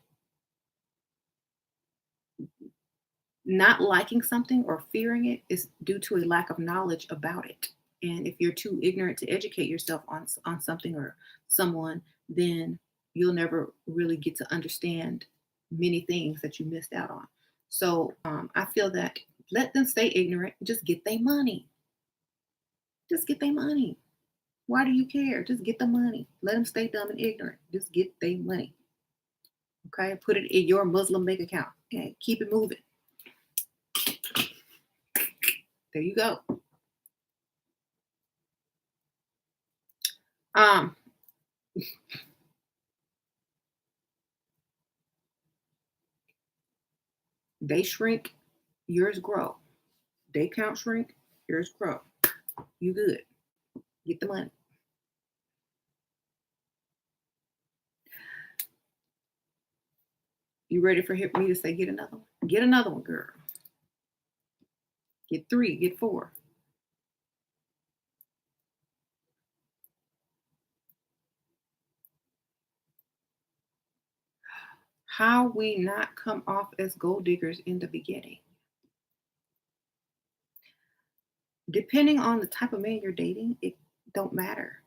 not liking something or fearing it is due to a lack of knowledge about it. And if you're too ignorant to educate yourself on something or someone, then you'll never really get to understand many things that you missed out on. So I feel that let them stay ignorant. Just get their money. Just get their money. Why do you care? Just get the money. Let them stay dumb and ignorant. Just get their money. Okay, put it in your Muslim bank account. Okay, keep it moving. There you go. Um, they shrink, yours grow. They count shrink, yours grow. You good. Get the money. You ready for me to say get another one? Get another one, girl. Get three, get four. How we not come off as gold diggers in the beginning. Depending on the type of man you're dating, it don't matter.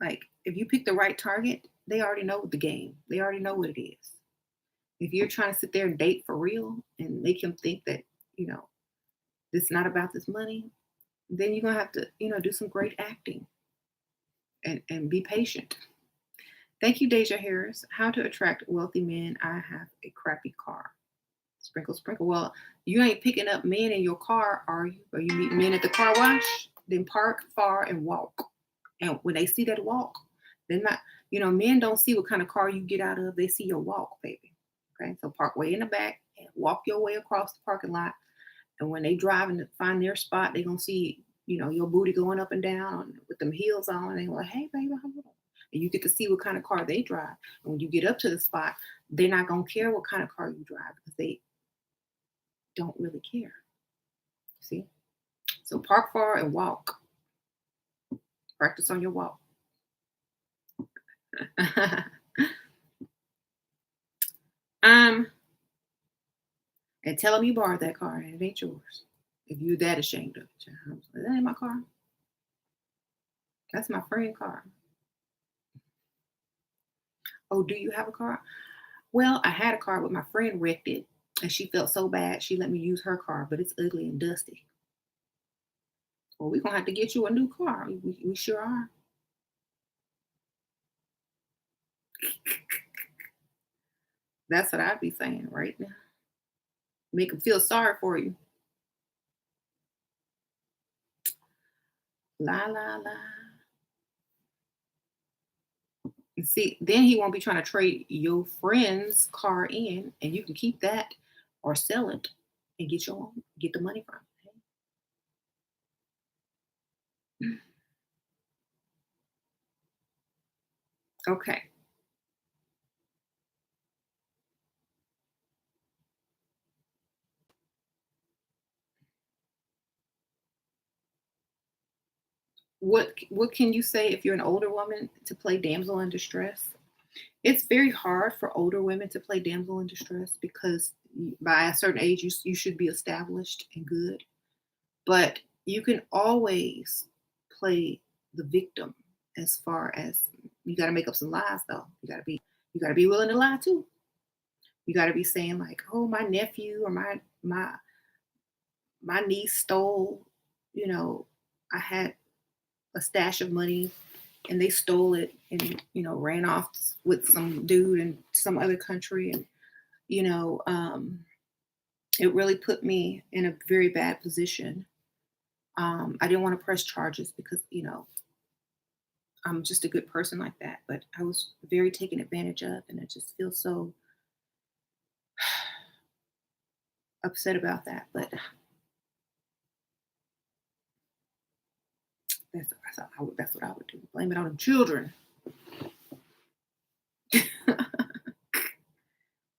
Like if you pick the right target, they already know the game. They already know what it is. If you're trying to sit there and date for real and make him think that, you know, it's not about this money, then you're gonna have to, do some great acting and be patient. Thank you, Deja Harris. How to attract wealthy men. I have a crappy car. Sprinkle, sprinkle. Well, you ain't picking up men in your car, are you? Or you meet men at the car wash? Then park far and walk. And when they see that walk, they're not, men don't see what kind of car you get out of. They see your walk, baby. Okay. So park way in the back and walk your way across the parking lot. And when they drive and find their spot, they're gonna see, your booty going up and down with them heels on. And they're like, hey, baby, how you doing? And you get to see what kind of car they drive. And when you get up to the spot, they're not gonna care what kind of car you drive because they don't really care. See? So park far and walk. Practice on your walk. um, and tell them you borrowed that car and it ain't yours. If you're that ashamed of it, that ain't my car. That's my friend's car. Oh, do you have a car? Well, I had a car, but my friend wrecked it, and she felt so bad she let me use her car, but it's ugly and dusty. Well, we're gonna have to get you a new car. We sure are. That's what I'd be saying right now. Make them feel sorry for you. La la la. And see, then he won't be trying to trade your friend's car in, and you can keep that or sell it and get your own, get the money from it. Okay. What can you say if you're an older woman to play damsel in distress? It's very hard for older women to play damsel in distress because by a certain age you should be established and good. But you can always play the victim as far as you got to make up some lies though. You got to be willing to lie too. You got to be saying like, "Oh, my nephew or my niece stole, you know, I had a stash of money and they stole it and ran off with some dude in some other country and you know it really put me in a very bad position. I didn't want to press charges because I'm just a good person like that, but I was very taken advantage of and I just feel so upset about that. But That's what I would do. Blame it on the children.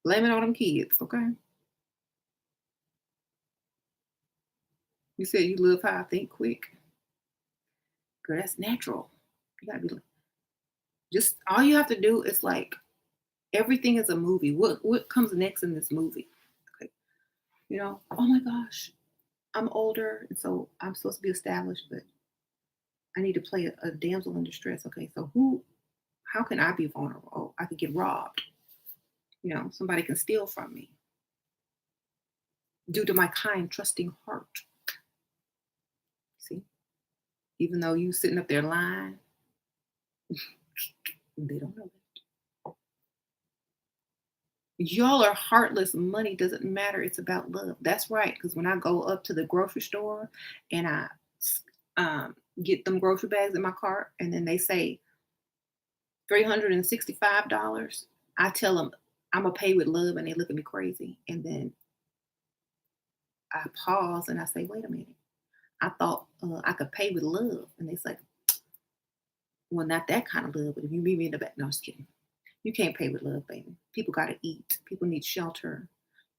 Blame it on them kids, okay? You said you love how I think quick. Girl, that's natural. You gotta be just all you have to do is like everything is a movie. What comes next in this movie? Okay. Oh my gosh, I'm older, and so I'm supposed to be established, but I need to play a damsel in distress. Okay, so how can I be vulnerable? Oh, I could get robbed. Somebody can steal from me due to my kind, trusting heart. See, even though you sitting up there lying, they don't know that. Y'all are heartless. Money doesn't matter. It's about love. That's right. Because when I go up to the grocery store and I get them grocery bags in my cart, and then they say $365, I tell them I'm gonna pay with love, and they look at me crazy. And then I pause and I say, "Wait a minute. I thought I could pay with love," and they say, "Well, not that kind of love. But if you meet me in the back, no, I'm just kidding. You can't pay with love, baby. People got to eat. People need shelter.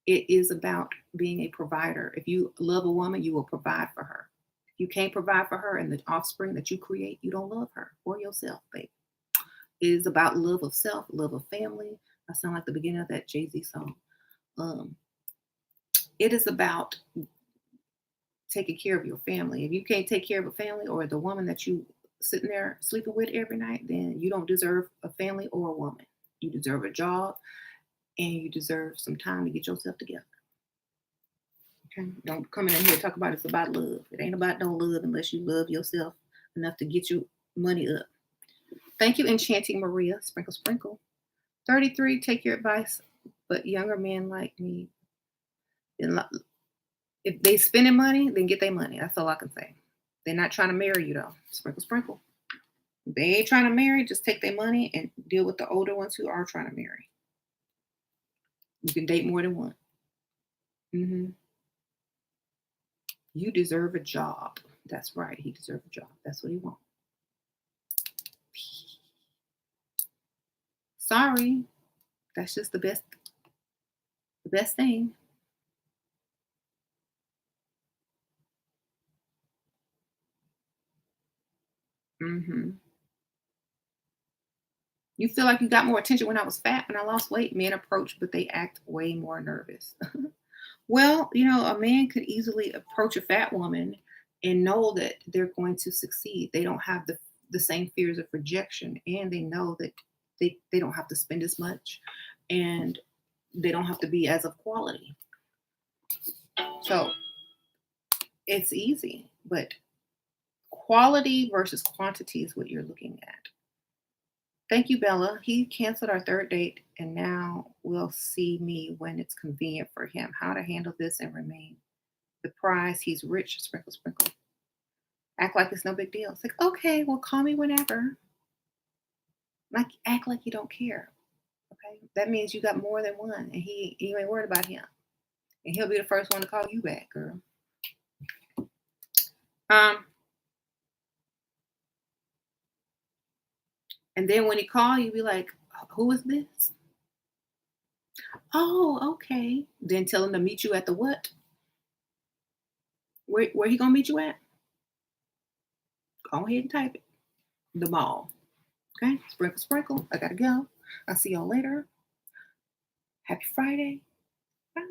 It is about being a provider. If you love a woman, you will provide for her. If you can't provide for her and the offspring that you create, you don't love her or yourself, baby. It is about love of self, love of family. I sound like the beginning of that Jay-Z song. It is about taking care of your family. If you can't take care of a family or the woman that you sitting there sleeping with every night, then you don't deserve a family or a woman. You deserve a job and you deserve some time to get yourself together. Okay? Don't come in here and talk about it's about love. It ain't about no love unless you love yourself enough to get you money up. Thank you, Enchanting Maria. Sprinkle, sprinkle. 33, take your advice, but younger men like me, if they spending money, then get their money. That's all I can say. They're not trying to marry you though. Sprinkle, sprinkle. If they ain't trying to marry, just take their money and deal with the older ones who are trying to marry. You can date more than one. Mm-hmm. You deserve a job. That's right. He deserves a job. That's what he wants. Sorry. That's just the best thing. Mm-hmm. You feel like you got more attention when I was fat. When I lost weight, men approach, but they act way more nervous. Well, a man could easily approach a fat woman and know that they're going to succeed. They don't have the same fears of rejection, and they know that they don't have to spend as much, and they don't have to be as of quality. So it's easy, but quality versus quantity is what you're looking at. Thank you, Bella. He canceled our third date and now will see me when it's convenient for him. How to handle this and remain the prize. He's rich. Sprinkle, sprinkle. Act like it's no big deal. It's like, okay, well, call me whenever. Like, act like you don't care. Okay, that means you got more than one, and you ain't worried about him, and he'll be the first one to call you back, girl. And then when he call, you be like, who is this? Oh, okay. Then tell him to meet you at the what? Where he gonna meet you at? Go ahead and type it. The mall. Okay? Sprinkle, sprinkle. I gotta go. I'll see y'all later. Happy Friday. Bye.